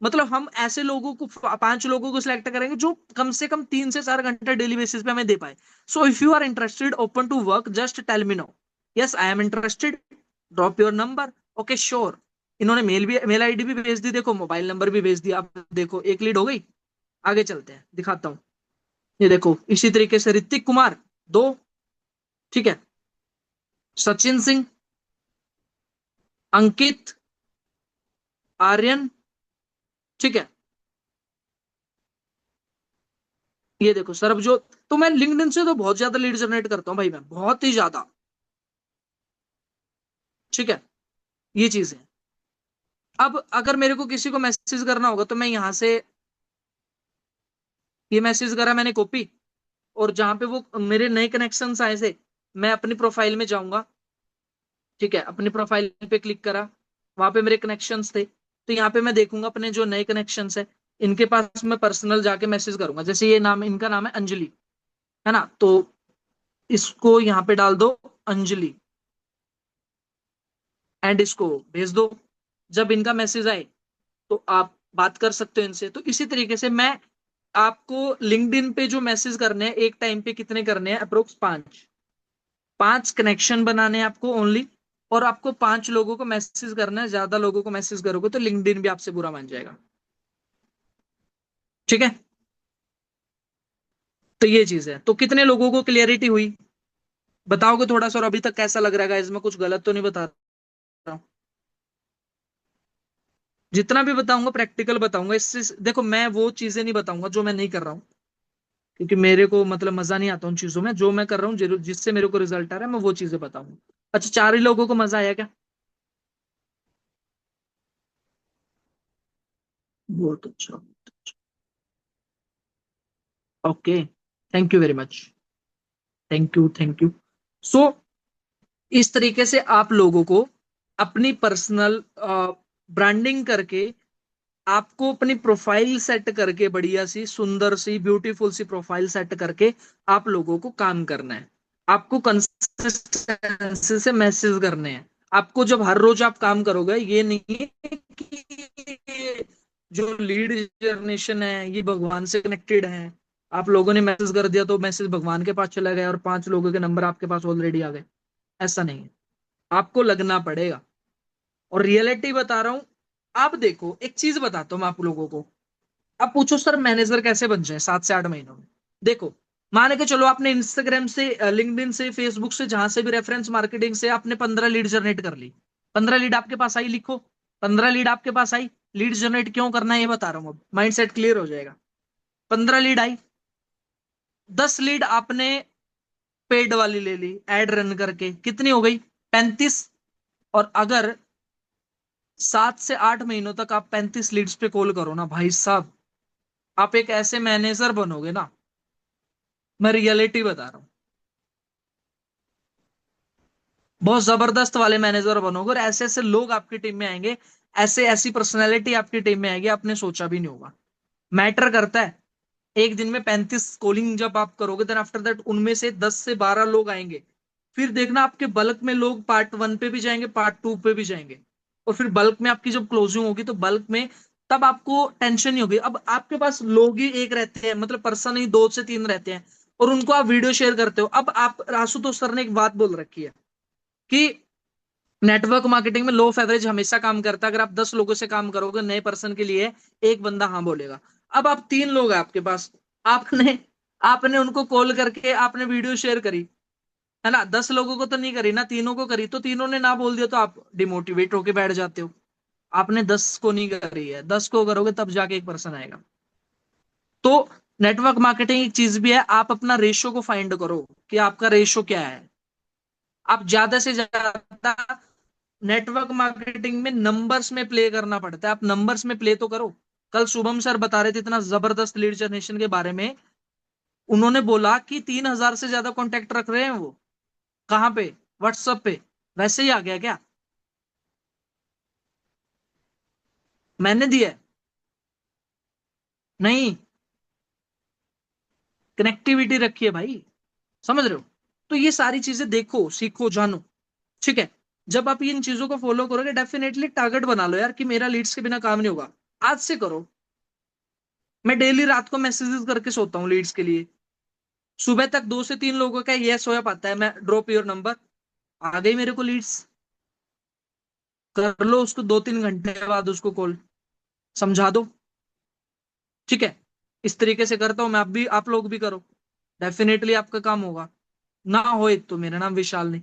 मतलब हम ऐसे लोगों को 5 लोगों को सिलेक्ट करेंगे जो कम से कम 3 से 4 घंटे डेली बेसिस पे हमें दे पाए। So if you are interested open to work just tell me no, yes I am interested, drop your number, okay sure. इन्होंने मेल आईडी भी भेज दी, देखो मोबाइल नंबर भी भेज दिया, आप देखो एक लीड हो गई। आगे चलते हैं, दिखाता हूँ। ये देखो इसी तरीके से ऋतिक कुमार 2, ठीक है, सचिन सिंह, अंकित, आर्यन, ठीक है, ये देखो सरबजोत। तो मैं लिंक्डइन से तो बहुत ज्यादा लीड जनरेट करता हूँ भाई, मैं बहुत ही ज्यादा, ठीक है, ये चीज है। अब अगर मेरे को किसी को मैसेज करना होगा, तो मैं यहाँ से ये मैसेज करा मैंने कॉपी, और जहां पे वो मेरे नए कनेक्शन आए थे, मैं अपनी प्रोफाइल में जाऊंगा, ठीक है, अपनी प्रोफाइल पे क्लिक करा, वहां पे मेरे कनेक्शंस थे, तो यहाँ पे मैं देखूंगा अपने जो नए कनेक्शंस है, इनके पास मैं पर्सनल जाके मैसेज करूंगा। जैसे ये नाम, इनका नाम है अंजलि, है ना, तो इसको यहाँ पे डाल दो अंजलि, एंड इसको भेज दो। जब इनका मैसेज आए तो आप बात कर सकते हो इनसे। तो इसी तरीके से मैं आपको लिंक्डइन पे जो मैसेज करने हैं एक टाइम पे कितने करने हैं, अप्रोक्स 5, 5 कनेक्शन बनाने हैं आपको ओनली, और आपको 5 लोगों को मैसेज करना है। ज्यादा लोगों को मैसेज करोगे तो लिंक्डइन भी आपसे बुरा मान जाएगा, ठीक है। तो ये चीज है, तो कितने लोगों को क्लियरिटी हुई बताओगे थोड़ा सा, और अभी तक कैसा लग रहा है, इसमें कुछ गलत तो नहीं बता रहा हूँ? जितना भी बताऊंगा प्रैक्टिकल बताऊंगा, इससे देखो मैं वो चीजें नहीं बताऊंगा जो मैं नहीं कर रहा हूँ, क्योंकि मेरे को मतलब मजा नहीं आता उन चीजों में। जो मैं कर रहा हूँ, जिससे मेरे को रिजल्ट आ रहा है, मैं वो चीजें बताऊंगा। अच्छा, 4 ही लोगों को मजा आया क्या? बहुत अच्छा, okay, thank you very much, thank you thank you. So इस तरीके से आप लोगों को अपनी पर्सनल ब्रांडिंग करके, आपको अपनी प्रोफाइल सेट करके, बढ़िया सी सुंदर सी ब्यूटीफुल सी प्रोफाइल सेट करके आप लोगों को काम करना है। आपको कंसिस्टेंसी से मैसेज करने हैं। आपको जब हर रोज आप काम करोगे, ये नहीं है कि जो लीड जनरेशन है ये भगवान से कनेक्टेड है, आप लोगों ने मैसेज कर दिया तो मैसेज भगवान के पास चला गया और 5 लोगों के नंबर आपके पास ऑलरेडी आ गए। ऐसा नहीं है, आपको लगना पड़ेगा। और रियलिटी बता रहा हूं। आप देखो एक चीज बताता हूँ मैं आप लोगों को। अब पूछो सर मैनेजर कैसे बन जाए 7 से 8 महीनों में? देखो मान के चलो आपने इंस्टाग्राम से, लिंक्डइन से, फेसबुक से, जहां से भी रेफरेंस मार्केटिंग से आपने 15 लीड जनरेट कर ली। 15 लीड आपके पास आई, लिखो। 15 लीड आपके पास आई। लीड जनरेट क्यों करना है ये बता रहा हूं, अब माइंड सेट क्लियर हो जाएगा। 15 लीड आई। 10 लीड आपने पेड वाली ले ली, एड रन करके, कितनी हो गई? 35। और अगर 7 से 8 महीनों तक आप 35 लीड्स पे कॉल करो ना भाई साहब, आप एक ऐसे मैनेजर बनोगे ना, मैं रियलिटी बता रहा हूँ। बहुत जबरदस्त वाले मैनेजर बनोगे, और ऐसे ऐसे लोग आपकी टीम में आएंगे, ऐसे ऐसी पर्सनैलिटी आपकी टीम में आएगी, आपने सोचा भी नहीं होगा। मैटर करता है। एक दिन में 35 कॉलिंग जब आप करोगे, देन आफ्टर दैट उनमें से 10 से 12 लोग आएंगे। फिर देखना आपके बल्क में लोग पार्ट 1 पे भी जाएंगे, पार्ट 2 पे भी जाएंगे। और फिर बल्क में आपकी जब क्लोजिंग होगी तो बल्क में, तब आपको टेंशन नहीं होगी। अब आपके पास लोग ही एक रहते हैं, मतलब पर्सन ही 2 से 3 रहते हैं, और उनको आप वीडियो शेयर करते हो। अब आप, आशुतोष सर ने एक बात बोल रखी है कि नेटवर्क मार्केटिंग में लो ऑफ एवरेज हमेशा काम करता है। अगर आप 10 लोगों से काम करोगे नए पर्सन के लिए, एक बंदा हाँ बोलेगा। अब आप 3 लोग हैं आपके पास, आपने आपने उनको कॉल करके आपने वीडियो शेयर करी, है ना? 10 लोगों को तो नहीं करी ना, तीनों को करी, तो तीनों ने ना बोल दिया तो आप डिमोटिवेट होके बैठ जाते हो। आपने 10 को नहीं करी है, 10 को करोगे तब जाके एक पर्सन आएगा। तो नेटवर्क मार्केटिंग एक चीज भी है, आप अपना रेशो को फाइंड करो कि आपका रेशो क्या है। आप ज्यादा से ज्यादा, नेटवर्क मार्केटिंग में नंबर्स में प्ले करना पड़ता है, आप नंबर्स में प्ले तो करो। कल शुभम सर बता रहे थे इतना जबरदस्त लीड जनरेशन के बारे में। उन्होंने बोला कि 3,000 से ज्यादा कॉन्टेक्ट रख रहे हैं वो। कहाँ पे? व्हाट्सएप पे। वैसे ही आ गया क्या? मैंने दिया है? नहीं, कनेक्टिविटी रखी है भाई। समझ रहे हो? तो ये सारी चीजें देखो, सीखो, जानो। ठीक है। जब आप इन चीजों को फॉलो करोगे, डेफिनेटली टारगेट बना लो यार कि मेरा लीड्स के बिना काम नहीं होगा। आज से करो। मैं डेली रात को मैसेजेस करके सोता हूँ लीड्स के लिए। सुबह तक 2 से 3 लोगों का यस हो पाता है, मैं ड्रॉप योर नंबर, आ गई मेरे को लीड्स। कर लो उसको 2-3 घंटे बाद उसको कॉल, समझा दो। ठीक है। इस तरीके से करता हूं मैं, आप भी, आप लोग भी करो। डेफिनेटली आपका काम होगा। ना हो तो मेरा नाम विशाल नहीं।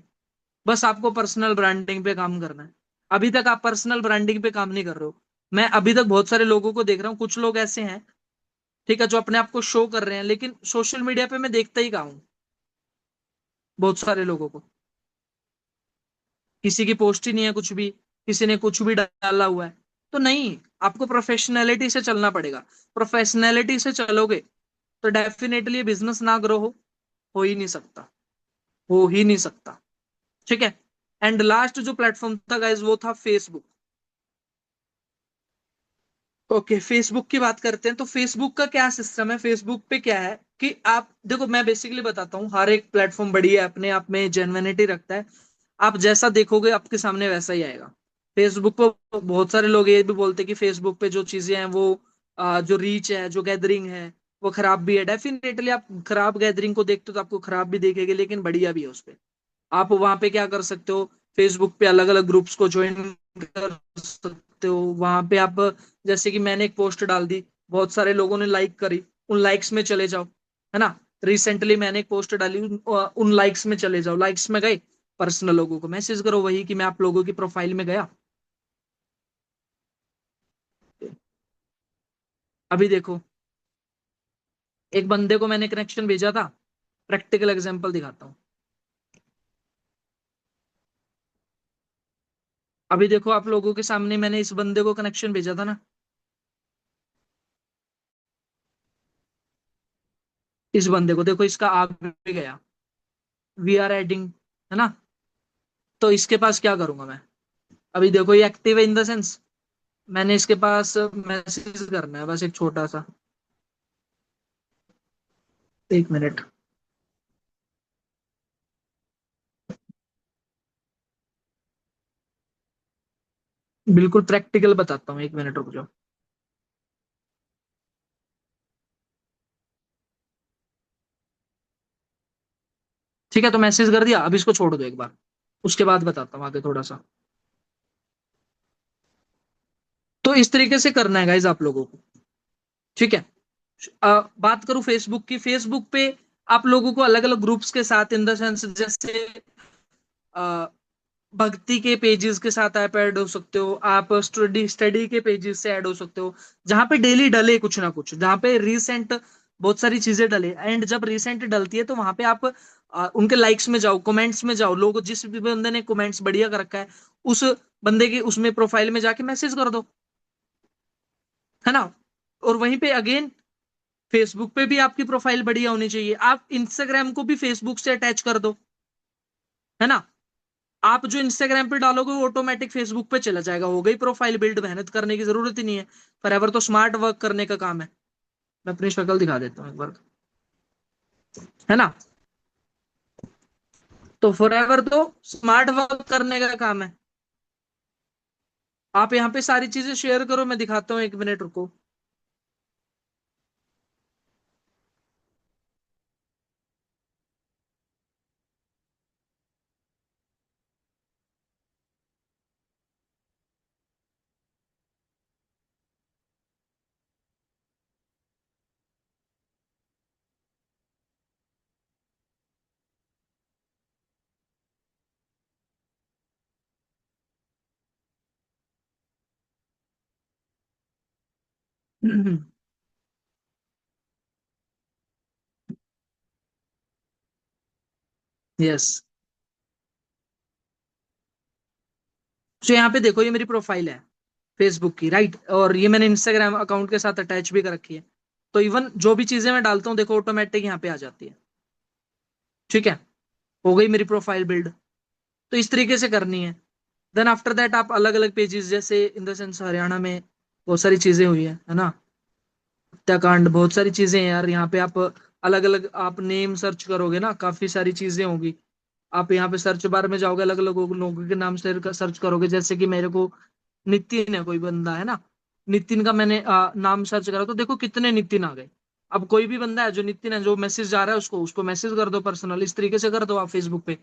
बस आपको पर्सनल ब्रांडिंग पे काम करना है। अभी तक आप पर्सनल ब्रांडिंग पे काम नहीं कर रहे हो। मैं अभी तक बहुत सारे लोगों को देख रहा हूँ, कुछ लोग ऐसे हैं, ठीक है, जो अपने आप को शो कर रहे हैं, लेकिन सोशल मीडिया पे मैं देखता ही कहाँ हूँ बहुत सारे लोगों को। किसी की पोस्ट ही नहीं है कुछ भी, किसी ने कुछ भी डाला हुआ है। तो नहीं, आपको प्रोफेशनैलिटी से चलना पड़ेगा। प्रोफेशनैलिटी से चलोगे तो डेफिनेटली बिजनेस ना ग्रो हो ही नहीं सकता। हो ही नहीं सकता। ठीक है। एंड लास्ट जो प्लेटफॉर्म था गाइज, वो था फेसबुक। ओके, फेसबुक की बात करते हैं। तो फेसबुक का क्या सिस्टम है, फेसबुक पे क्या है कि आप देखो, मैं बेसिकली बताता हूँ, हर एक प्लेटफॉर्म बढ़िया है, अपने आप में जेन्युइनिटी रखता है। आप जैसा देखोगे आपके सामने वैसा ही आएगा। फेसबुक पर बहुत सारे लोग ये भी बोलते हैं कि फेसबुक पे जो चीजें हैं वो, जो रीच है, जो गैदरिंग है, वो खराब भी है। डेफिनेटली आप खराब गैदरिंग को देखते हो तो आपको खराब भी देखेंगे, लेकिन बढ़िया भी है उस पे। आप वहां पे क्या कर सकते हो, फेसबुक पे अलग अलग ग्रुप्स को ज्वाइन कर सकते हो। वहां पे आप, जैसे कि मैंने एक पोस्ट डाल दी, बहुत सारे लोगों ने लाइक करी, उन लाइक्स में चले जाओ, है ना? रिसेंटली मैंने एक पोस्ट डाली, उन लाइक्स में चले जाओ। लाइक्स में गए, पर्सनल लोगों को मैसेज करो, वही कि मैं आप लोगों की प्रोफाइल में गया। अभी देखो, एक बंदे को मैंने कनेक्शन भेजा था, प्रैक्टिकल एग्जांपल दिखाता हूँ। अभी देखो, आप लोगों के सामने मैंने इस बंदे को कनेक्शन भेजा था ना, इस बंदे को देखो, इसका आ भी गया, वी आर एडिंग, है ना? तो इसके पास क्या करूंगा मैं? अभी देखो ये एक्टिव है इन द सेंस, मैंने इसके पास मैसेज करना है बस एक छोटा सा, 1 मिनट। बिल्कुल प्रैक्टिकल बताता हूँ, 1 मिनट रुक जाओ। ठीक है, तो मैसेज कर दिया, अब इसको छोड़ दो एक बार, उसके बाद बताता हूँ आगे थोड़ा सा। तो इस तरीके से करना है गाइज आप लोगों को। ठीक है। बात करूं फेसबुक की, फेसबुक पे आप लोगों को अलग अलग ग्रुप्स के साथ, इन द सेंस जैसे भक्ति के पेजेस के साथ आप ऐड हो सकते हो, आप स्टडी स्टडी के पेजेस से ऐड हो सकते हो, जहां पे डेली डले कुछ ना कुछ, जहां पे रिसेंट बहुत सारी चीजें डले। एंड जब रिसेंट डलती है तो वहां पे आप उनके लाइक्स में जाओ, कमेंट्स में जाओ, लोग जिस भी बंदे ने कमेंट्स बढ़िया कर रखा है उस बंदे की उसमें प्रोफाइल में जाके मैसेज कर दो, है ना। और वहीं पे अगेन फेसबुक पे भी आपकी प्रोफाइल बढ़िया होनी चाहिए, आप इंस्टाग्राम को भी फेसबुक से अटैच कर दो, है ना। आप जो इंस्टाग्राम पे डालोगे वो ऑटोमेटिक फेसबुक पे चला जाएगा, हो गई प्रोफाइल बिल्ड, मेहनत करने की जरूरत ही नहीं है। फॉर एवर तो स्मार्ट वर्क करने का काम है। मैं अपनी शक्ल दिखा देता हूँ एक बार, है ना। तो फॉर एवर तो स्मार्ट वर्क करने का काम है। आप यहाँ पे सारी चीजें शेयर करो, मैं दिखाता हूँ, 1 मिनट रुको। यस। तो यहाँ पे देखो, ये मेरी प्रोफाइल है फेसबुक की, राइट, और ये मैंने इंस्टाग्राम अकाउंट के साथ अटैच भी कर रखी है। तो इवन जो भी चीजें मैं डालता हूँ देखो ऑटोमेटिक यहाँ पे आ जाती है। ठीक है, हो गई मेरी प्रोफाइल बिल्ड। तो इस तरीके से करनी है। देन आफ्टर दैट आप अलग अलग पेजेस, जैसे इन द सेंस हरियाणा में बहुत सारी चीजें हुई है ना, हत्याकांड, बहुत सारी चीजें हैं यार। यहाँ पे आप अलग अलग आप नेम सर्च करोगे ना, काफी सारी चीजें होंगी। आप यहाँ पे सर्च बार में जाओगे, अलग अलग लोगों के नाम से सर्च करोगे, जैसे कि मेरे को नितिन है कोई बंदा, है ना, नितिन का मैंने नाम सर्च करा तो देखो कितने नितिन आ गए। अब कोई भी बंदा है जो नितिन है, जो मैसेज जा रहा है उसको उसको मैसेज कर दो पर्सनल, इस तरीके से कर दो आप फेसबुक पे।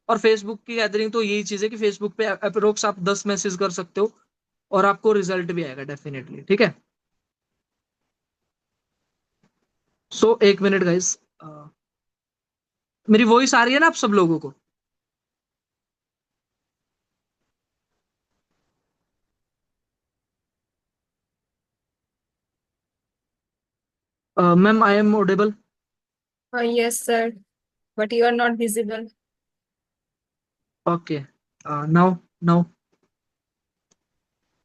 और फेसबुक की गैदरिंग तो यही चीज है कि फेसबुक पे अप्रोक्स आप 10 मैसेज कर सकते हो और आपको रिजल्ट भी आएगा डेफिनेटली। ठीक है। सो 1 मिनट गाइस, मेरी वॉइस आ रही है ना आप सब लोगों को? Ma'am I am audible? Yes, sir. But you are not visible. Okay, now now.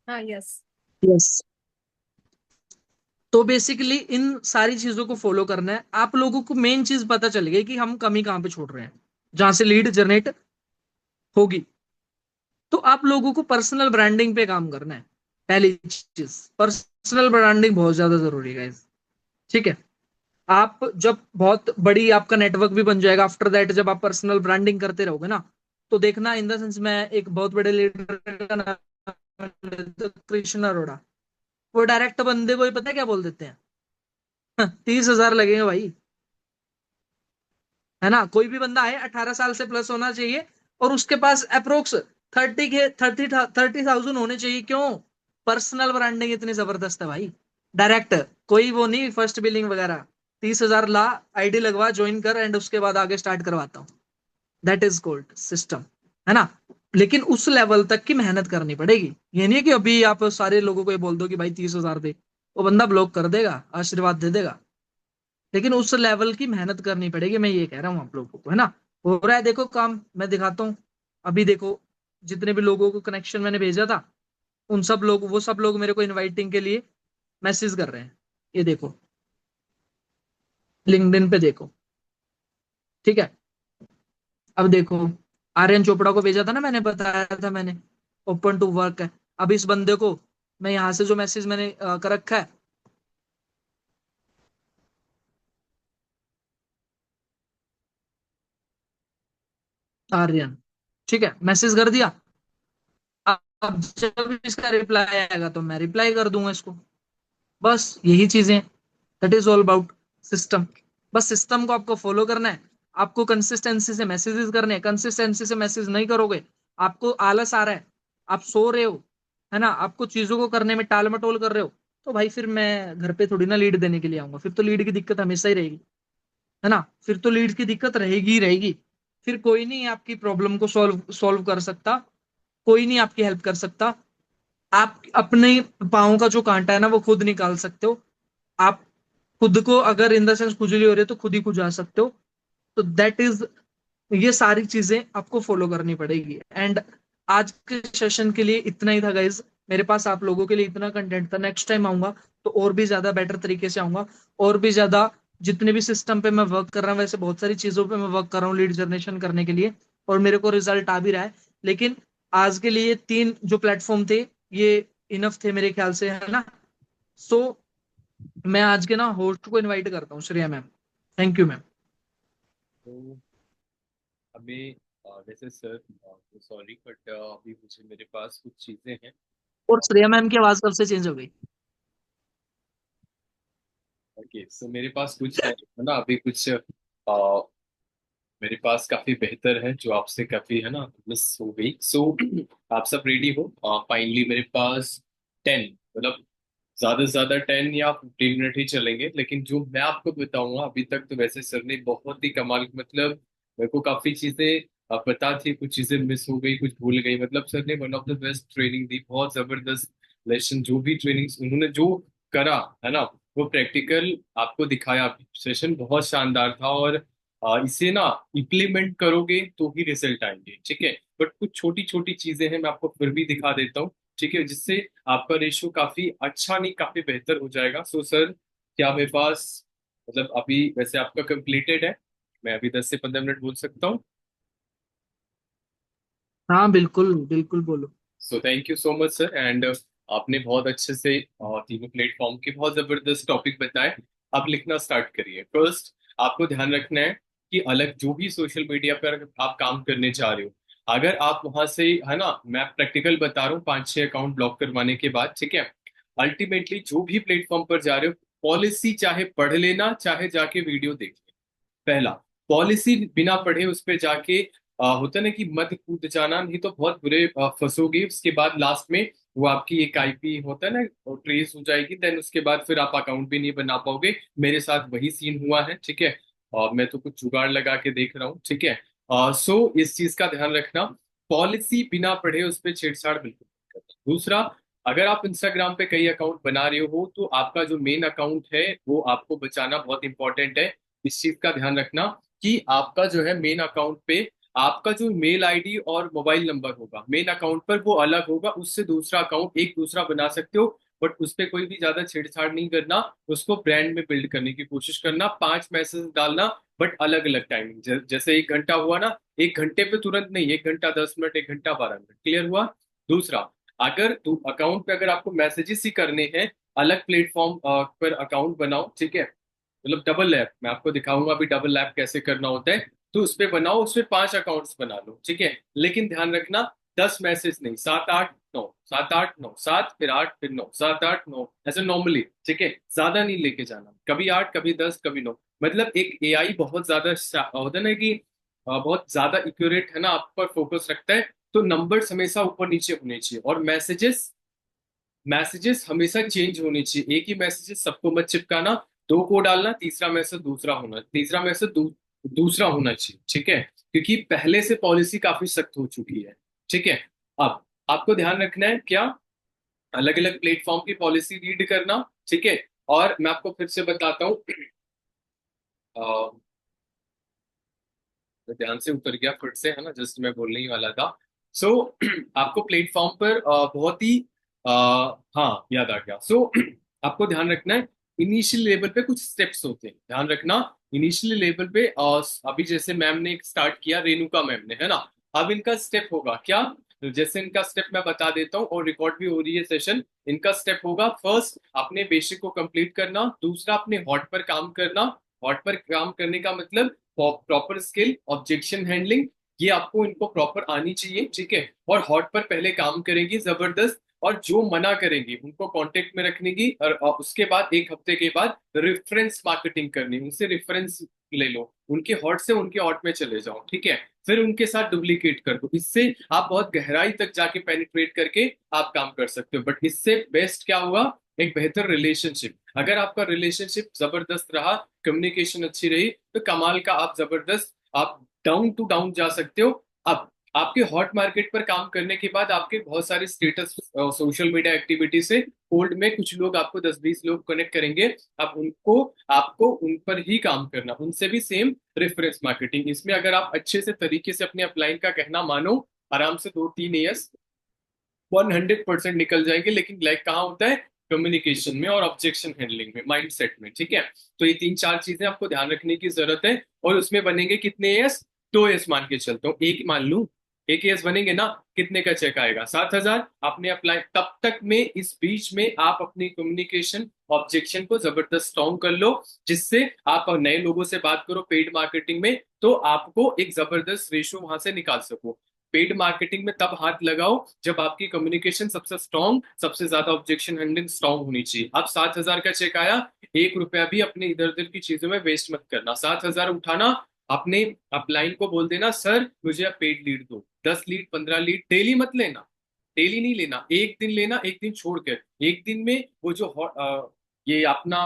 Yes. Yes. तो बेसिकली इन सारी चीजों को फॉलो करना है। आप लोगों को मेन चीज पता चल गई कि हम कमी कहाँ पे छोड़ रहे हैं, जहां से लीड जनरेट होगी। तो आप लोगों को पर्सनल ब्रांडिंग पे काम करना है। पहली चीज, पर्सनल ब्रांडिंग बहुत ज्यादा जरूरी है guys। ठीक है। आप जब बहुत बड़ी आपका नेटवर्क भी बन जाएगा, आफ्टर दैट जब आप पर्सनल ब्रांडिंग करते रहोगे ना, तो देखना, इन द सेंस मैं एक बहुत बड़े लीडर का नाम है, कृष्ण अरोड़ा। वो डायरेक्ट बंदे को ही पता है क्या बोल देते हैं? 30,000 लगेंगे भाई, है ना। कोई भी बंदा है 18 साल से प्लस होना चाहिए और उसके पास अप्रोक्स 30,000 होने चाहिए। क्यों? पर्सनल ब्रांडिंग इतनी जबरदस्त है भाई। डायरेक्ट, कोई वो नहीं फर्स्ट बिलिंग वगैरह। 30,000 ला, आईडी लगवा, ज्वाइन कर, एंड उसके बाद आगे स्टार्ट करवाता हूँ। दैट इज गोल्ड सिस्टम, है ना। लेकिन उस लेवल तक की मेहनत करनी पड़ेगी। ये नहीं है कि अभी आप सारे लोगों को ये बोल दो कि भाई 30,000 दे, वो बंदा ब्लॉक कर देगा, आशीर्वाद दे देगा। लेकिन उस लेवल की मेहनत करनी पड़ेगी, मैं ये कह रहा हूँ आप लोगों को, है ना। हो रहा है देखो काम, मैं दिखाता हूँ। अभी देखो, जितने भी लोगों को कनेक्शन मैंने भेजा था, उन सब लोग, वो सब लोग मेरे को इनवाइटिंग के लिए मैसेज कर रहे हैं। ये देखो, लिंक्डइन पे देखो। ठीक है। अब देखो, आर्यन चोपड़ा को भेजा था ना, मैंने बताया था, मैंने ओपन टू वर्क है। अब इस बंदे को मैं यहां से जो मैसेज मैंने कर रखा है, आर्यन, ठीक है, मैसेज कर दिया। अब जब इसका रिप्लाई आएगा तो मैं रिप्लाई कर दूंगा इसको। बस यही चीजें, that is all about system. बस सिस्टम को आपको फॉलो करना है। आपको कंसिस्टेंसी से मैसेजेस करने हैं। कंसिस्टेंसी से मैसेज नहीं करोगे, आपको आलस आ रहा है, आप सो रहे हो, है ना, आपको चीजों को करने में टाल मटोल कर रहे हो, तो भाई फिर मैं घर पे थोड़ी ना लीड देने के लिए आऊंगा, फिर तो लीड की दिक्कत हमेशा ही रहेगी। है ना, फिर तो लीड्स की दिक्कत रहेगी ही रहेगी। फिर कोई नहीं आपकी प्रॉब्लम को सॉल्व सॉल्व कर सकता, कोई नहीं आपकी हेल्प कर सकता। आप अपने पाँव का जो कांटा है ना वो खुद निकाल सकते हो। आप खुद को अगर इन द सेंस खुजली हो रही है तो खुद ही खुजा सकते हो। तो दैट इज, ये सारी चीजें आपको फॉलो करनी पड़ेगी। एंड आज के सेशन के लिए इतना ही था गाइज। मेरे पास आप लोगों के लिए इतना कंटेंट था, नेक्स्ट टाइम आऊंगा तो और भी ज्यादा बेटर तरीके से आऊंगा। और भी ज्यादा जितने भी सिस्टम पे मैं वर्क कर रहा हूँ, वैसे बहुत सारी चीजों पे मैं वर्क कर रहा हूँ लीड जनरेशन करने के लिए, और मेरे को रिजल्ट आ भी रहा है। लेकिन आज के लिए तीन जो प्लेटफॉर्म थे ये इनफ थे मेरे ख्याल से, है ना। सो मैं आज के ना होस्ट को इनवाइट करता हूँ, Shreya ma'am. Thank you ma'am. तो हमें वैसे सर, सॉरी बट अभी मुझे मेरे पास कुछ चीजें हैं। और श्रेया मैम की आवाज कब से चेंज हो गई? ओके, सो मेरे पास कुछ है ना, अभी कुछ मेरे पास काफी बेहतर है जो आपसे काफी है ना मिस हो गई। सो आप सब रेडी हो? फाइनली मेरे पास 10, मतलब ज्यादा से ज्यादा 10 या 15 मिनट ही चलेंगे, लेकिन जो मैं आपको बताऊंगा अभी तक तो वैसे सर ने बहुत ही कमाल, मतलब मेरे को काफी चीजें पता थी, कुछ चीजें मिस हो गई, कुछ भूल गई। मतलब सर ने one of the best training दी, बहुत जबरदस्त लेसन, जो भी ट्रेनिंग उन्होंने जो करा है ना, वो प्रैक्टिकल आपको दिखाया। सेशन बहुत शानदार था, और इसे ना इम्प्लीमेंट करोगे तो ही रिजल्ट आएंगे, ठीक है। बट कुछ छोटी छोटी चीजें हैं, मैं आपको फिर भी दिखा देता हूँ, ठीक है, जिससे आपका रेशियो काफी अच्छा नहीं काफी बेहतर हो जाएगा। सो सर, क्या मेरे पास, मतलब अभी वैसे आपका कंप्लीटेड है, मैं अभी 10 से 15 मिनट बोल सकता हूँ? हाँ बिल्कुल बिल्कुल, बोलो। So thank you so much sir. And आपने बहुत अच्छे से तीनों प्लेटफॉर्म के बहुत जबरदस्त टॉपिक बताए। अब लिखना स्टार्ट करिए। फर्स्ट, आपको ध्यान रखना है कि अलग जो भी सोशल मीडिया पर आप काम करने जा रहे हो, अगर आप वहां से, है ना, मैं प्रैक्टिकल बता रहा हूँ, 5-6 अकाउंट ब्लॉक करवाने के बाद, ठीक है, अल्टीमेटली जो भी प्लेटफॉर्म पर जा रहे हो, पॉलिसी चाहे पढ़ लेना चाहे जाके वीडियो देख लेना। पहला, पॉलिसी बिना पढ़े उस पे जाके होता है ना कि मत कूद जाना, नहीं तो बहुत बुरे फंसोगे। उसके बाद लास्ट में वो आपकी एक आईपी होता है ना, ट्रेस हो जाएगी, देन उसके बाद फिर आप अकाउंट भी नहीं बना पाओगे। मेरे साथ वही सीन हुआ है, ठीक है। और मैं तो कुछ जुगाड़ लगा के देख रहा हूँ, ठीक है। सो इस चीज का ध्यान रखना, पॉलिसी बिना पढ़े उस पर छेड़छाड़ बिल्कुल मत करना। दूसरा, अगर आप इंस्टाग्राम पे कई अकाउंट बना रहे हो तो आपका जो मेन अकाउंट है वो आपको बचाना बहुत इंपॉर्टेंट है। इस चीज का ध्यान रखना कि आपका जो है मेन अकाउंट पे आपका जो मेल आईडी और मोबाइल नंबर होगा मेन अकाउंट पर, वो अलग होगा। उससे दूसरा अकाउंट एक दूसरा बना सकते हो, बट उस पर कोई भी ज्यादा छेड़छाड़ नहीं करना। उसको ब्रांड में बिल्ड करने की कोशिश करना, 5 मैसेज डालना, बट अलग अलग टाइमिंग। जैसे 1 घंटा हुआ ना, 1 घंटे पे तुरंत नहीं, 1 घंटा 10 मिनट, 1 घंटा 12 मिनट। क्लियर हुआ? दूसरा, अगर अकाउंट पे अगर आपको मैसेजेस ही करने हैं, अलग प्लेटफॉर्म पर अकाउंट बनाओ, ठीक है। मतलब डबल लैप, मैं आपको दिखाऊंगा अभी डबल लैप कैसे करना होता है। तो उस पे बनाओ, उस पे 5 अकाउंट्स बना लो, ठीक है। लेकिन ध्यान रखना, 10 मैसेज नहीं, 7-8-9, 7-8-9, 7 फिर 8 फिर 9, 7-8-9, ऐसे नॉर्मली, ठीक है। ज्यादा नहीं लेके जाना, कभी 8 कभी 10 कभी 9। मतलब एक एआई बहुत ज्यादा होता है ना कि बहुत ज्यादा एक्यूरेट है ना, आप पर फोकस रखता है। तो नंबर्स हमेशा ऊपर नीचे होने चाहिए, और मैसेजेस मैसेजेस हमेशा चेंज होने चाहिए। एक ही मैसेजेस सबको मत चिपकाना, 2 को डालना, तीसरा मैसेज दूसरा होना, तीसरा मैसेज दूसरा होना चाहिए, ठीक है। क्योंकि पहले से पॉलिसी काफी सख्त हो चुकी है, ठीक है। अब आपको ध्यान रखना है क्या, अलग अलग प्लेटफॉर्म की पॉलिसी रीड करना, ठीक है। और मैं आपको फिर से बताता हूँ, मैं ध्यान से उतर गया फिर से, है ना, जस्ट मैं बोलने ही वाला था। सो आपको प्लेटफॉर्म पर बहुत ही अ, हाँ याद आ गया। सो आपको ध्यान रखना है, इनिशियल लेवल पे कुछ स्टेप्स होते हैं, ध्यान रखना। इनिशियल लेवल पे अभी जैसे मैम ने एक स्टार्ट किया, रेणुका मैम ने, है ना। अब इनका स्टेप होगा क्या, जैसे इनका स्टेप मैं बता देता हूँ, और रिकॉर्ड भी हो रही है सेशन। इनका स्टेप होगा, फर्स्ट अपने बेसिक को कंप्लीट करना, दूसरा अपने हॉट पर काम करना। हॉट पर काम करने का मतलब प्रॉपर स्किल, ऑब्जेक्शन हैंडलिंग, ये आपको इनको प्रॉपर आनी चाहिए, ठीक है। और हॉट पर पहले काम करेंगी जबरदस्त, और जो मना करेंगी उनको कांटेक्ट में रखने की, और उसके बाद 1 हफ्ते के बाद रेफरेंस मार्केटिंग करनी, उनसे रेफरेंस ले लो, उनके हॉट से उनके हॉट में चले जाओ, ठीक है। फिर उनके साथ डुप्लीकेट कर दो। इससे आप बहुत गहराई तक जाके पेनिट्रेट करके आप काम कर सकते हो। बट इससे बेस्ट क्या हुआ, एक बेहतर रिलेशनशिप। अगर आपका रिलेशनशिप जबरदस्त रहा, कम्युनिकेशन अच्छी रही, तो कमाल का आप जबरदस्त आप डाउन टू डाउन जा सकते हो। अब आपके हॉट मार्केट पर काम करने के बाद आपके बहुत सारे स्टेटस सोशल मीडिया एक्टिविटी से कोल्ड में कुछ लोग आपको 10-20 लोग कनेक्ट करेंगे। अब उनको आपको उन पर ही काम करना, उनसे भी सेम रेफरेंस मार्केटिंग। इसमें अगर आप अच्छे से तरीके से अपने अपलाइन का कहना मानो, आराम से 2-3 ईयर्स 100% निकल जाएंगे। लेकिन लाइक कहाँ होता है, कम्युनिकेशन में और ऑब्जेक्शन हैंडलिंग में, माइंडसेट में, ठीक है। तो ये 3-4 चीजें आपको ध्यान रखने की जरूरत है। और उसमें बनेंगे कितने एस, 2 एस मान के चलता हूँ, एक मान लूं, एक एस बनेंगे ना, कितने का चेक आएगा, 7,000। आपने अप्लाई, तब तक में इस बीच में आप अपनी कम्युनिकेशन ऑब्जेक्शन को जबरदस्त स्ट्रॉन्ग कर लो, जिससे आप नए लोगों से बात करो पेड मार्केटिंग में, तो आपको एक जबरदस्त रेशो वहां से निकाल सको। पेड मार्केटिंग में तब हाथ लगाओ जब आपकी कम्युनिकेशन सबसे स्ट्रांग, सबसे ज्यादा ऑब्जेक्शन हैंडलिंग स्ट्रांग होनी चाहिए। अब 7,000 का चेक आया, 1 रुपया भी अपने इधर उधर की चीजों में वेस्ट मत करना। 7,000 उठाना, अपने अपलाइन को बोल देना, सर मुझे अब पेड लीड दो, 10 लीड 15 लीड, डेली मत लेना, डेली नहीं लेना, एक दिन लेना, एक दिन छोड़कर। एक दिन में वो जो ये अपना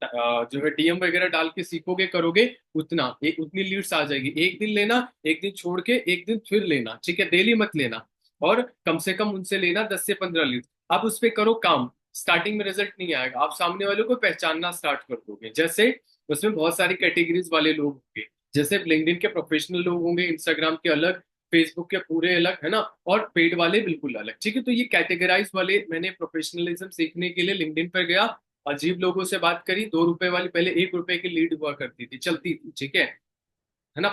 जो है डीएम वगैरह डाल के सीखोगे करोगे, उतना एक उतनी लीड्स आ जाएगी। एक दिन लेना, एक दिन छोड़ के एक दिन फिर लेना, ठीक है, डेली मत लेना। और कम से कम उनसे लेना 10 से 15 लीड। अब उस पे करो काम, स्टार्टिंग में रिजल्ट नहीं आएगा, आप सामने वालों को पहचानना स्टार्ट कर दोगे। जैसे उसमें बहुत सारी कैटेगरीज वाले लोग होंगे, जैसे लिंक्डइन के प्रोफेशनल लोग होंगे, इंस्टाग्राम के अलग, फेसबुक के पूरे अलग, है ना, और पेड वाले बिल्कुल अलग, ठीक है। तो ये कैटेगराइज वाले, मैंने प्रोफेशनलिज्म सीखने के लिए लिंक्डइन पर गया, अजीब लोगों से बात करी, 2 रुपए वाली, पहले 1 रुपए की लीड हुआ करती थी, चलती थी, ठीक है ना,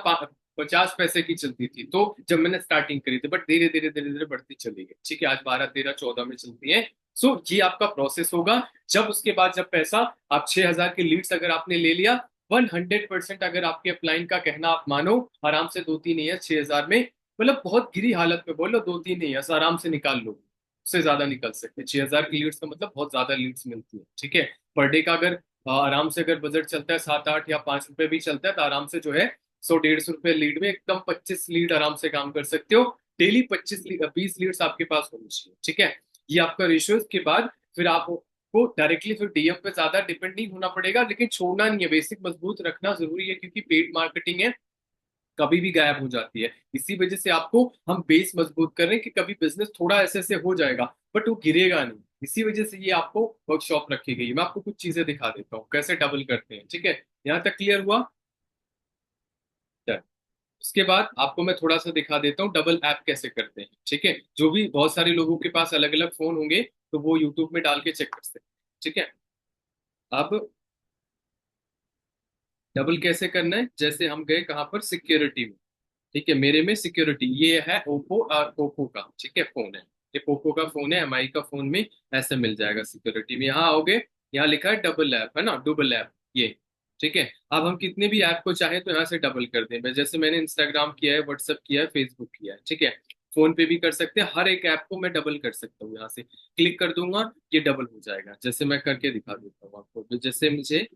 50 पैसे की चलती थी, तो जब मैंने स्टार्टिंग करी थी, बट धीरे धीरे धीरे धीरे बढ़ती चली गई, ठीक है, आज 12, 13, 14 में चलती है। सो ये आपका प्रोसेस होगा। जब उसके बाद जब पैसा, आप 6,000 की लीड्स अगर आपने ले लिया, 100% अगर आपके अपलाइन का कहना आप मानो, आराम से 2-3 ईयर 6,000 में, मतलब बहुत गिरी हालत में बोलो, 2-3 ईयर आराम से निकाल लो, उससे ज्यादा निकल सकते हैं। 6,000 की लीड्स का मतलब बहुत ज्यादा लीड्स मिलती है, ठीक है। पर डे का अगर आराम से अगर बजट चलता है 7, 8 या 5 रुपए भी चलता है, तो आराम से जो है 100, 150 रुपए लीड में एकदम 25 लीड आराम से काम कर सकते हो। डेली 20 लीड्स आपके पास होनी चाहिए, ठीक है। ये आपका रेशियो के बाद फिर आपको डायरेक्टली फिर डीएम पे ज्यादा डिपेंड नहीं होना पड़ेगा, लेकिन छोड़ना नहीं है, बेसिक मजबूत रखना जरूरी है, क्योंकि पेड मार्केटिंग है, कभी भी गायब हो जाती है। इसी वजह से आपको हम बेस मजबूत कर रहे हैं कि कभी बिजनेस थोड़ा ऐसे ऐसे हो जाएगा, बट वो गिरेगा नहीं। इसी वजह से ये आपको वर्कशॉप रखी गई है। मैं आपको कुछ चीजें दिखा देता हूँ कैसे डबल करते हैं, ठीक है। यहाँ तक क्लियर हुआ? चल, उसके बाद आपको मैं थोड़ा सा दिखा देता हूँ डबल ऐप कैसे करते हैं, ठीक है। जो भी बहुत सारे लोगों के पास अलग अलग फोन होंगे, तो वो यूट्यूब में डाल के चेक कर सकते हैं, ठीक है। अब डबल कैसे करना है, जैसे हम गए कहाँ पर, सिक्योरिटी में, ठीक है। मेरे में सिक्योरिटी, ये है ओप्पो और ओप्पो का, ठीक है, फोन है, ये पोको का फोन है, एमआई का फोन में ऐसे मिल जाएगा सिक्योरिटी में। यहाँ आओगे, यहाँ लिखा है डबल ऐप, है ना, डबल ऐप, ये, ठीक है। अब हम कितने भी ऐप को चाहे तो यहाँ से डबल कर दें, जैसे मैंने इंस्टाग्राम किया है, व्हाट्सएप किया है, फेसबुक किया है, ठीक है। फोन पे भी कर सकते हैं, हर एक ऐप को मैं डबल कर सकता हूँ। यहाँ से क्लिक कर दूंगा, ये डबल हो जाएगा। जैसे मैं करके दिखा देता हूँ आपको, तो जैसे मुझे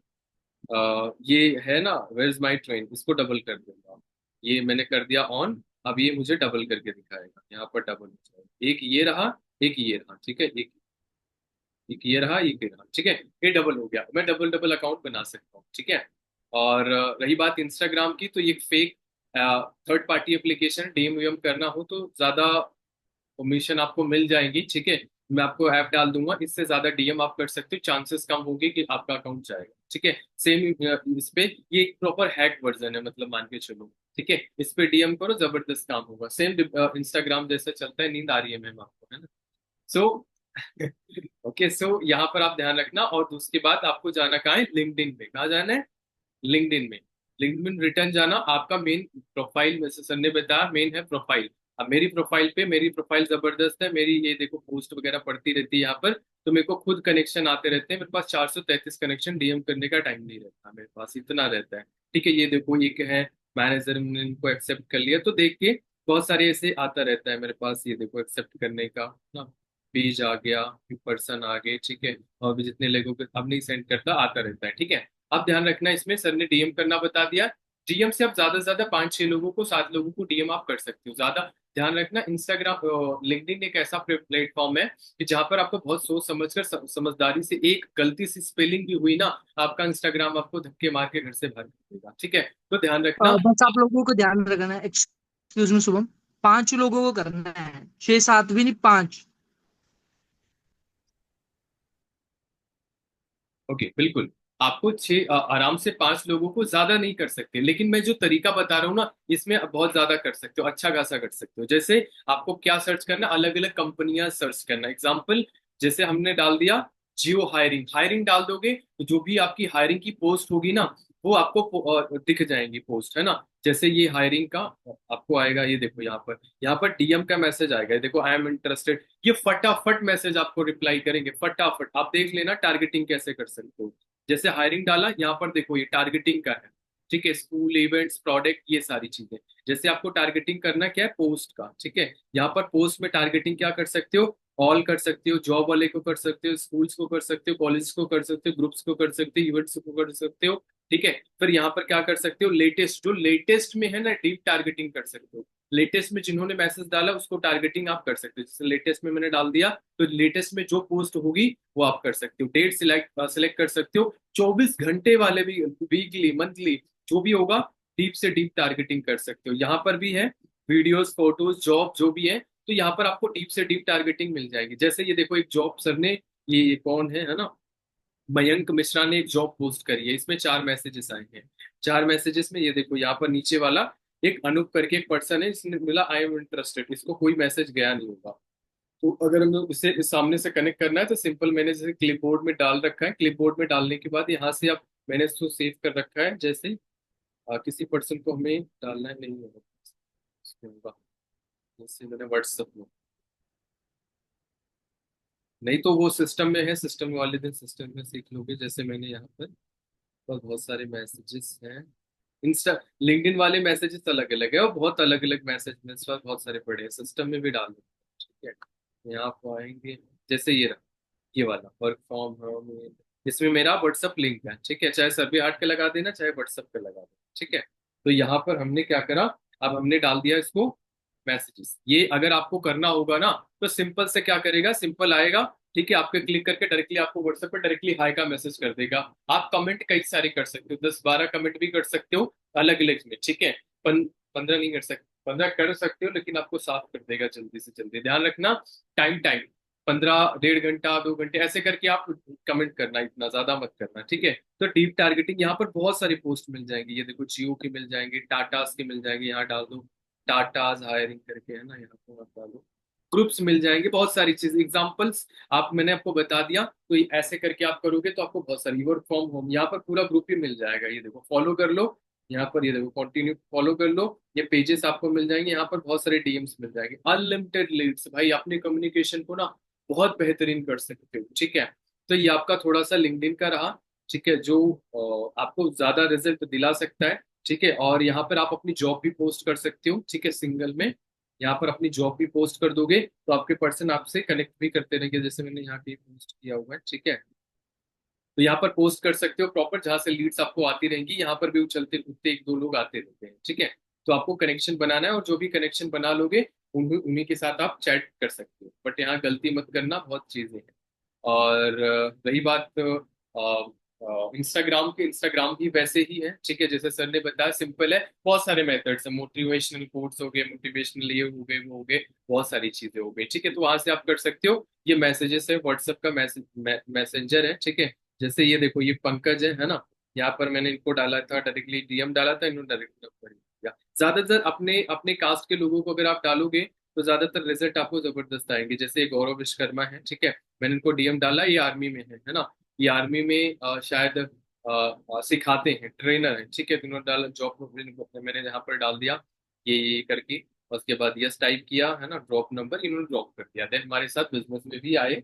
ये है ना, वेयर इज माई ट्रेन, इसको डबल कर दूंगा, ये मैंने कर दिया ऑन। अब ये मुझे डबल करके दिखाएगा, यहाँ पर डबल हो जाएगा, एक ये रहा, एक ये रहा, ठीक है, एक ये रहा, एक ये रहा, ठीक है, ये डबल हो गया। मैं डबल डबल अकाउंट बना सकता हूँ, ठीक है। और रही बात इंस्टाग्राम की, तो ये fake third party application, DM VM करना हो तो ज्यादा परमिशन आपको मिल जाएंगी, ठीक है। मैं आपको ऐप डाल दूंगा, इससे ज्यादा डीएम आप कर सकते हो, चांसेस कम होगी कि आपका अकाउंट जाएगा, ठीक है। सेम इस पे, ये एक प्रॉपर हैक वर्जन है, मतलब मान के चलो, ठीक है। इस पे डीएम करो, जबरदस्त काम होगा, सेम इंस्टाग्राम जैसे चलता है। नींद आ रही है मैम आपको, है ना? सो ओके, सो यहाँ पर आप ध्यान रखना। और उसके बाद आपको जाना कहाँ है, लिंक्डइन में। कहाँ जाना है, लिंक्डइन में। लिंक्डइन रिटर्न जाना, आपका मेन प्रोफाइल में से सर ने बताया, मेन है प्रोफाइल। अब मेरी प्रोफाइल पे, मेरी प्रोफाइल जबरदस्त है, मेरी ये देखो पोस्ट वगैरह पड़ती रहती है यहाँ पर, तो मेरे को खुद कनेक्शन आते रहते हैं। मेरे पास 433 कनेक्शन, डीएम करने का टाइम नहीं रहता मेरे पास, इतना रहता है, ठीक है। ये देखो, एक है मैनेजर, ने इनको एक्सेप्ट कर लिया, तो देख के बहुत सारे ऐसे आता रहता है मेरे पास। ये देखो एक्सेप्ट करने का ना पेज आ गया, पर्सन आ गए, ठीक है। और भी जितने लोगों को अब नहीं सेंड करता, आता रहता है, ठीक है। अब ध्यान रखना, इसमें सर ने डीएम करना बता दिया। डीएम से आप ज्यादा से ज्यादा 5-6 लोगों को, 7 लोगों को डीएम आप कर सकते हो, ज्यादा ध्यान रखना, इंस्टाग्राम लिंक्डइन एक ऐसा प्लेटफॉर्म है कि जहां पर आपको बहुत सोच समझकर समझदारी से, एक गलती सी स्पेलिंग भी हुई ना, आपका इंस्टाग्राम आपको धक्के मार के घर से बाहर कर देगा। ठीक है, तो ध्यान रखना। बस आप लोगों को ध्यान रखना है, एक्सक्यूज मी शुभम, 5 लोगों को करना है, 6 7 भी नहीं, 5। ओके, बिल्कुल। आपको आराम से 5 लोगों को, ज्यादा नहीं कर सकते, लेकिन मैं जो तरीका बता रहा हूँ ना, इसमें आप बहुत ज्यादा कर सकते हो, अच्छा खासा कर सकते हो। जैसे आपको क्या सर्च करना, अलग अलग कंपनियां सर्च करना। एग्जाम्पल, जैसे हमने डाल दिया जियो हायरिंग, हायरिंग डाल दोगे तो जो भी आपकी हायरिंग की पोस्ट होगी ना, वो आपको दिख जाएंगी पोस्ट, है ना। जैसे ये हायरिंग का आपको आएगा, ये देखो यहाँ पर डीएम का मैसेज आएगा, ये देखो आई एम इंटरेस्टेड, ये फटाफट मैसेज आपको रिप्लाई करेंगे, फटाफट। आप देख लेना टारगेटिंग कैसे कर सकते हो। जैसे हायरिंग डाला, यहाँ पर देखो ये टारगेटिंग का है। ठीक है, स्कूल, इवेंट्स, प्रोडक्ट, ये सारी चीजें। जैसे आपको टारगेटिंग करना क्या है, पोस्ट का। ठीक है, यहाँ पर पोस्ट में टारगेटिंग क्या कर सकते हो, ऑल कर सकते हो, जॉब वाले को कर सकते हो, स्कूल्स को कर सकते हो, कॉलेज को कर सकते हो, ग्रुप्स को कर सकते हो, इवेंट्स को कर सकते हो। ठीक है, फिर यहाँ पर क्या कर सकते हो, लेटेस्ट, जो लेटेस्ट में है ना, डीप टारगेटिंग कर सकते हो। लेटेस्ट में जिन्होंने मैसेज डाला उसको टारगेटिंग आप कर सकते हो। जैसे लेटेस्ट में मैंने डाल दिया, तो लेटेस्ट में जो पोस्ट होगी वो आप कर सकते हो। डेट सिलेक्ट कर सकते हो, 24 घंटे वाले भी, वीकली, मंथली, जो भी होगा, डीप से डीप टारगेटिंग कर सकते हो। यहाँ पर भी है वीडियोस, फोटोज, जॉब, जो भी है, तो यहाँ पर आपको डीप से डीप टारगेटिंग मिल जाएगी। जैसे ये देखो, एक जॉब सर ने, ये कौन है ना, मयंक मिश्रा ने एक जॉब पोस्ट करी है, इसमें 4 मैसेजेस आए हैं। 4 मैसेजेस में ये देखो, यहाँ पर नीचे वाला एक अनूप करके एक पर्सन है, इसने मिला आई एम इंटरेस्टेड, इसको कोई मैसेज गया नहीं होगा। तो अगर हमें उसे इस सामने से कनेक्ट करना है, तो सिंपल, मैंने जैसे क्लिपबोर्ड में डाल रखा है, क्लिपबोर्ड में डालने के बाद यहाँ से आप, मैंने इसको सेव कर रखा है। जैसे किसी पर्सन को हमें डालना है, नहीं होगा इसमें होगा, जैसे मैंने व्हाट्सएप में, नहीं तो वो सिस्टम में है, सिस्टम वाले दिन सिस्टम में सीख लोगे। जैसे मैंने यहाँ पर बहुत सारे मैसेजेस हैं, इंस्टा, लिंक्डइन वाले मैसेजेस अलग अलग है, और बहुत अलग अलग मैसेज मेरे पास बहुत सारे पड़े हैं, सिस्टम में भी डाल दो। ठीक है, यहाँ पर आएंगे, जैसे ये रहा, ये वाला वर्क फ्रॉम होम, इसमें मेरा व्हाट्सअप लिंक है। ठीक है, चाहे सर्वे हार्ट का लगा देना, चाहे व्हाट्सअप पे लगा देना। ठीक है, तो यहाँ पर हमने क्या करा, अब हमने डाल दिया इसको मैसेजेस। ये अगर आपको करना होगा ना, तो सिंपल से क्या करेगा, सिंपल आएगा। ठीक है, आपके क्लिक करके डायरेक्टली आपको व्हाट्सएप पे डायरेक्टली हाई का मैसेज कर देगा। आप कमेंट कई सारे कर सकते हो, 10 12 कमेंट भी कर सकते हो अलग अलग में। ठीक है, 15 नहीं कर सकते, 15 कर सकते हो, लेकिन आपको साफ कर देगा जल्दी से जल्दी। ध्यान रखना, टाइम टाइम 15, 1.5 घंटा, 2 घंटे, ऐसे करके आप कमेंट करना, इतना ज्यादा मत करना। ठीक है, तो डीप टारगेटिंग, यहाँ पर बहुत सारी पोस्ट मिल जाएंगी, ये देखो जियो की मिल जाएंगी, टाटास की मिल जाएंगी, यहाँ डाल दो टाटाज हायरिंग करके, है ना, यहाँ पर आप डालो, ग्रुप्स मिल जाएंगे, बहुत सारी चीज, एग्जांपल्स आप, मैंने आपको बता दिया। तो ये ऐसे करके आप करोगे तो आपको बहुत सारी, वर्क फ्रॉम होम, यहाँ पर पूरा ग्रुप ही मिल जाएगा। ये देखो फॉलो कर लो, यहाँ पर ये देखो कंटिन्यू फॉलो कर लो, ये पेजेस आपको मिल जाएंगे, यहाँ पर बहुत सारे डीएम्स मिल जाएंगे, अनलिमिटेड लीड्स। भाई अपने कम्युनिकेशन को ना बहुत बेहतरीन कर सकते हो। ठीक है, तो ये आपका थोड़ा सा लिंक्डइन का रहा। ठीक है, जो आपको ज्यादा रिजल्ट दिला सकता है। ठीक है, और यहाँ पर आप अपनी जॉब भी पोस्ट कर सकते हो। ठीक है, सिंगल में यहाँ पर अपनी जॉब भी पोस्ट कर दोगे, तो आपके पर्सन आपसे कनेक्ट भी करते रहेंगे, जैसे मैंने यहाँ पे पोस्ट किया हुआ है। ठीक है, तो यहाँ पर पोस्ट कर सकते हो प्रॉपर, जहाँ से लीड्स आपको आती रहेंगी, यहाँ पर भी उछलते कूदते 1 2 लोग आते रहते हैं। ठीक है, तो आपको कनेक्शन बनाना है, और जो भी कनेक्शन बना लोगे उन्हीं उन्हीं के साथ आप चैट कर सकते हो। बट यहाँ गलती मत करना, बहुत चीजें हैं। और रही बात इंस्टाग्राम की, इंस्टाग्राम भी वैसे ही है। ठीक है, जैसे सर ने बताया, सिंपल है, बहुत सारे मेथड्स हैं, मोटिवेशनल कोट्स हो गए, मोटिवेशनल ये हो गए, वो हो गए, बहुत सारी चीजें हो गई। ठीक है, तो वहां से आप कर सकते हो। ये मैसेजेस है, व्हाट्सएप का मैसेंजर है। ठीक है, जैसे ये देखो, ये पंकज है ना, यहाँ पर मैंने इनको डाला था, डायरेक्टली डीएम डाला था, इन्होंने डायरेक्ट नंबर दिया। ज्यादातर अपने अपने कास्ट के लोगों को अगर आप डालोगे, तो ज्यादातर रिजल्ट आपको जबरदस्त आएंगे। जैसे ये गौरव विश्वकर्मा है। ठीक है, मैंने इनको डीएम डाला, ये आर्मी में है ना, ये आर्मी में शायद सिखाते हैं, ट्रेनर है। ठीक है, तो इन्होंने डाला जॉब, मैंने यहाँ पर डाल दिया ये करके, उसके बाद यस टाइप किया, है ना, ड्रॉप नंबर, इन्होंने ड्रॉप कर दिया। देन हमारे साथ बिजनेस में भी आए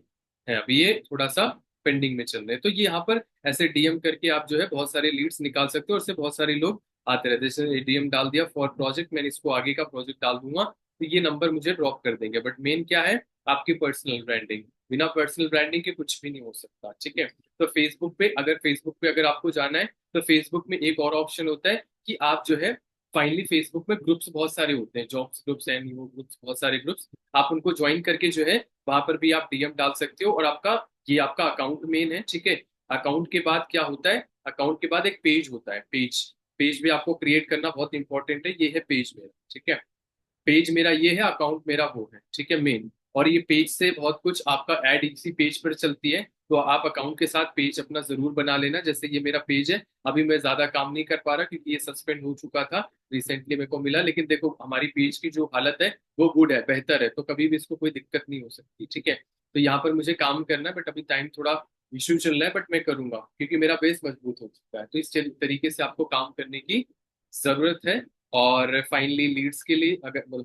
हैं, अभी ये थोड़ा सा पेंडिंग में चल रहे हैं। तो ये यहाँ पर ऐसे डीएम करके आप जो है बहुत सारे लीड्स निकाल सकते हो, और इससे बहुत सारे लोग आते रहते हैं। जैसे डीएम डाल दिया फॉर प्रोजेक्ट, मैंने इसको आगे का प्रोजेक्ट डाल दूंगा, तो ये नंबर मुझे ड्रॉप कर देंगे। बट मेन क्या है, आपकी पर्सनल ब्रांडिंग, बिना पर्सनल ब्रांडिंग के कुछ भी नहीं हो सकता। ठीक है, तो फेसबुक पे अगर आपको जाना है, तो फेसबुक में एक और ऑप्शन होता है कि आप जो है फाइनली फेसबुक में ग्रुप्स बहुत सारे होते हैं, जॉब्स ग्रुप्स एंड वो ग्रुप्स, बहुत सारे ग्रुप्स, आप उनको ज्वाइन करके जो है वहां पर भी आप डीएम डाल सकते हो। और आपका ये आपका अकाउंट मेन है, ठीक है। अकाउंट के बाद क्या होता है, अकाउंट के बाद एक पेज होता है, पेज, पेज भी आपको क्रिएट करना बहुत इंपॉर्टेंट है। ये है पेज मेरा, ठीक है। पेज मेरा ये है, अकाउंट मेरा वो है, ठीक है, मेन। और ये पेज से बहुत कुछ आपका ऐड इसी पेज पर चलती है, तो आप अकाउंट के साथ पेज अपना जरूर बना लेना। जैसे ये मेरा पेज है, अभी मैं ज्यादा काम नहीं कर पा रहा क्योंकि ये सस्पेंड हो चुका था, रिसेंटली मेरे को मिला, लेकिन देखो हमारी पेज की जो हालत है वो गुड है, बेहतर है, तो कभी भी इसको कोई दिक्कत नहीं हो सकती, ठीक है। तो यहाँ पर मुझे काम करना है, बट अभी टाइम थोड़ा इश्यू चल रहा है, बट मैं करूंगा क्योंकि मेरा बेस मजबूत हो चुका है। तो इस तरीके से आपको काम करने की जरूरत है। और फाइनली लीड्स के लिए अगर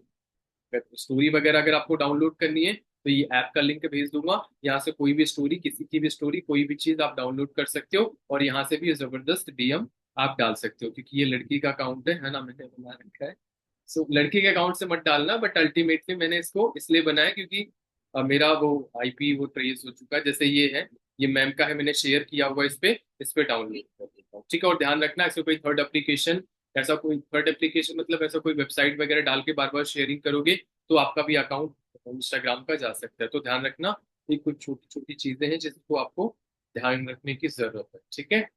स्टोरी वगैरह अगर आपको डाउनलोड करनी है तो ये ऐप का लिंक भेज दूंगा, यहाँ से कोई भी स्टोरी, किसी की भी स्टोरी, कोई भी चीज आप डाउनलोड कर सकते हो और यहाँ से भी जबरदस्त डीएम आप डाल सकते हो, क्योंकि ये लड़की का अकाउंट है ना, मैंने बना रखा है। सो लड़की के अकाउंट से मत डालना, बट अल्टीमेटली मैंने इसको इसलिए बनाया क्योंकि मेरा वो आईपी वो ट्रेस हो चुका है। जैसे ये है, ये मैम का है, मैंने शेयर किया हुआ इस पे डाउनलोड कर देता हूँ, ठीक है। और ध्यान रखना ऐसे कोई थर्ड एप्लीकेशन, ऐसा कोई थर्ड एप्लीकेशन मतलब ऐसा कोई वेबसाइट वगैरह डाल के बार बार शेयरिंग करोगे तो आपका भी अकाउंट इंस्टाग्राम का जा सकता है। तो ध्यान रखना, ये कुछ छोटी छोटी चीजें हैं जिसको आपको ध्यान रखने की जरूरत है, ठीक है।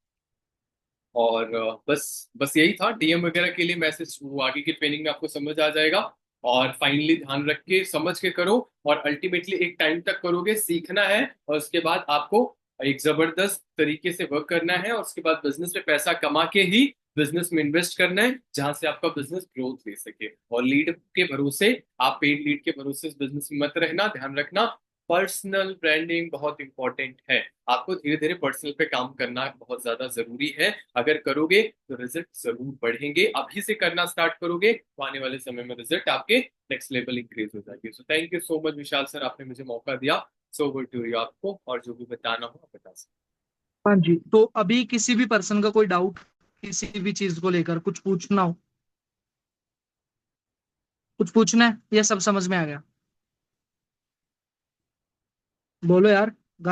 और बस बस यही था डीएम वगैरह के लिए मैसेज, वो आगे की ट्रेनिंग में आपको समझ आ जाएगा। और फाइनली ध्यान रख के समझ के करो, और अल्टीमेटली एक टाइम तक करोगे, सीखना है, और उसके बाद आपको एक जबरदस्त तरीके से वर्क करना है, और उसके बाद बिजनेस में पैसा कमा के ही बिजनेस में इन्वेस्ट करना है, जहां से आपका बिजनेस ग्रोथ ले सके। और लीड के भरोसे, आप पेड लीड के भरोसे इस बिजनेस में मत रहना। ध्यान रखना, पर्सनल ब्रांडिंग बहुत इंपॉर्टेंट है, आपको धीरे धीरे पर्सनल पे काम करना बहुत ज्यादा जरूरी है। अगर करोगे तो रिजल्ट जरूर बढ़ेंगे, अभी से करना स्टार्ट करोगे तो आने वाले समय में रिजल्ट आपके नेक्स्ट लेवल इंक्रीज हो जाएंगे। So thank you so much Vishal sir, आपने मुझे मौका दिया। सो गुड टू यू आपको, और जो भी बताना हो आप बता सकते हाँ जी, तो अभी किसी भी पर्सन का कोई डाउट किसी भी चीज को लेकर कुछ पूछना हो, कुछ पूछना है, या सब समझ में आ गया? बोलो यार।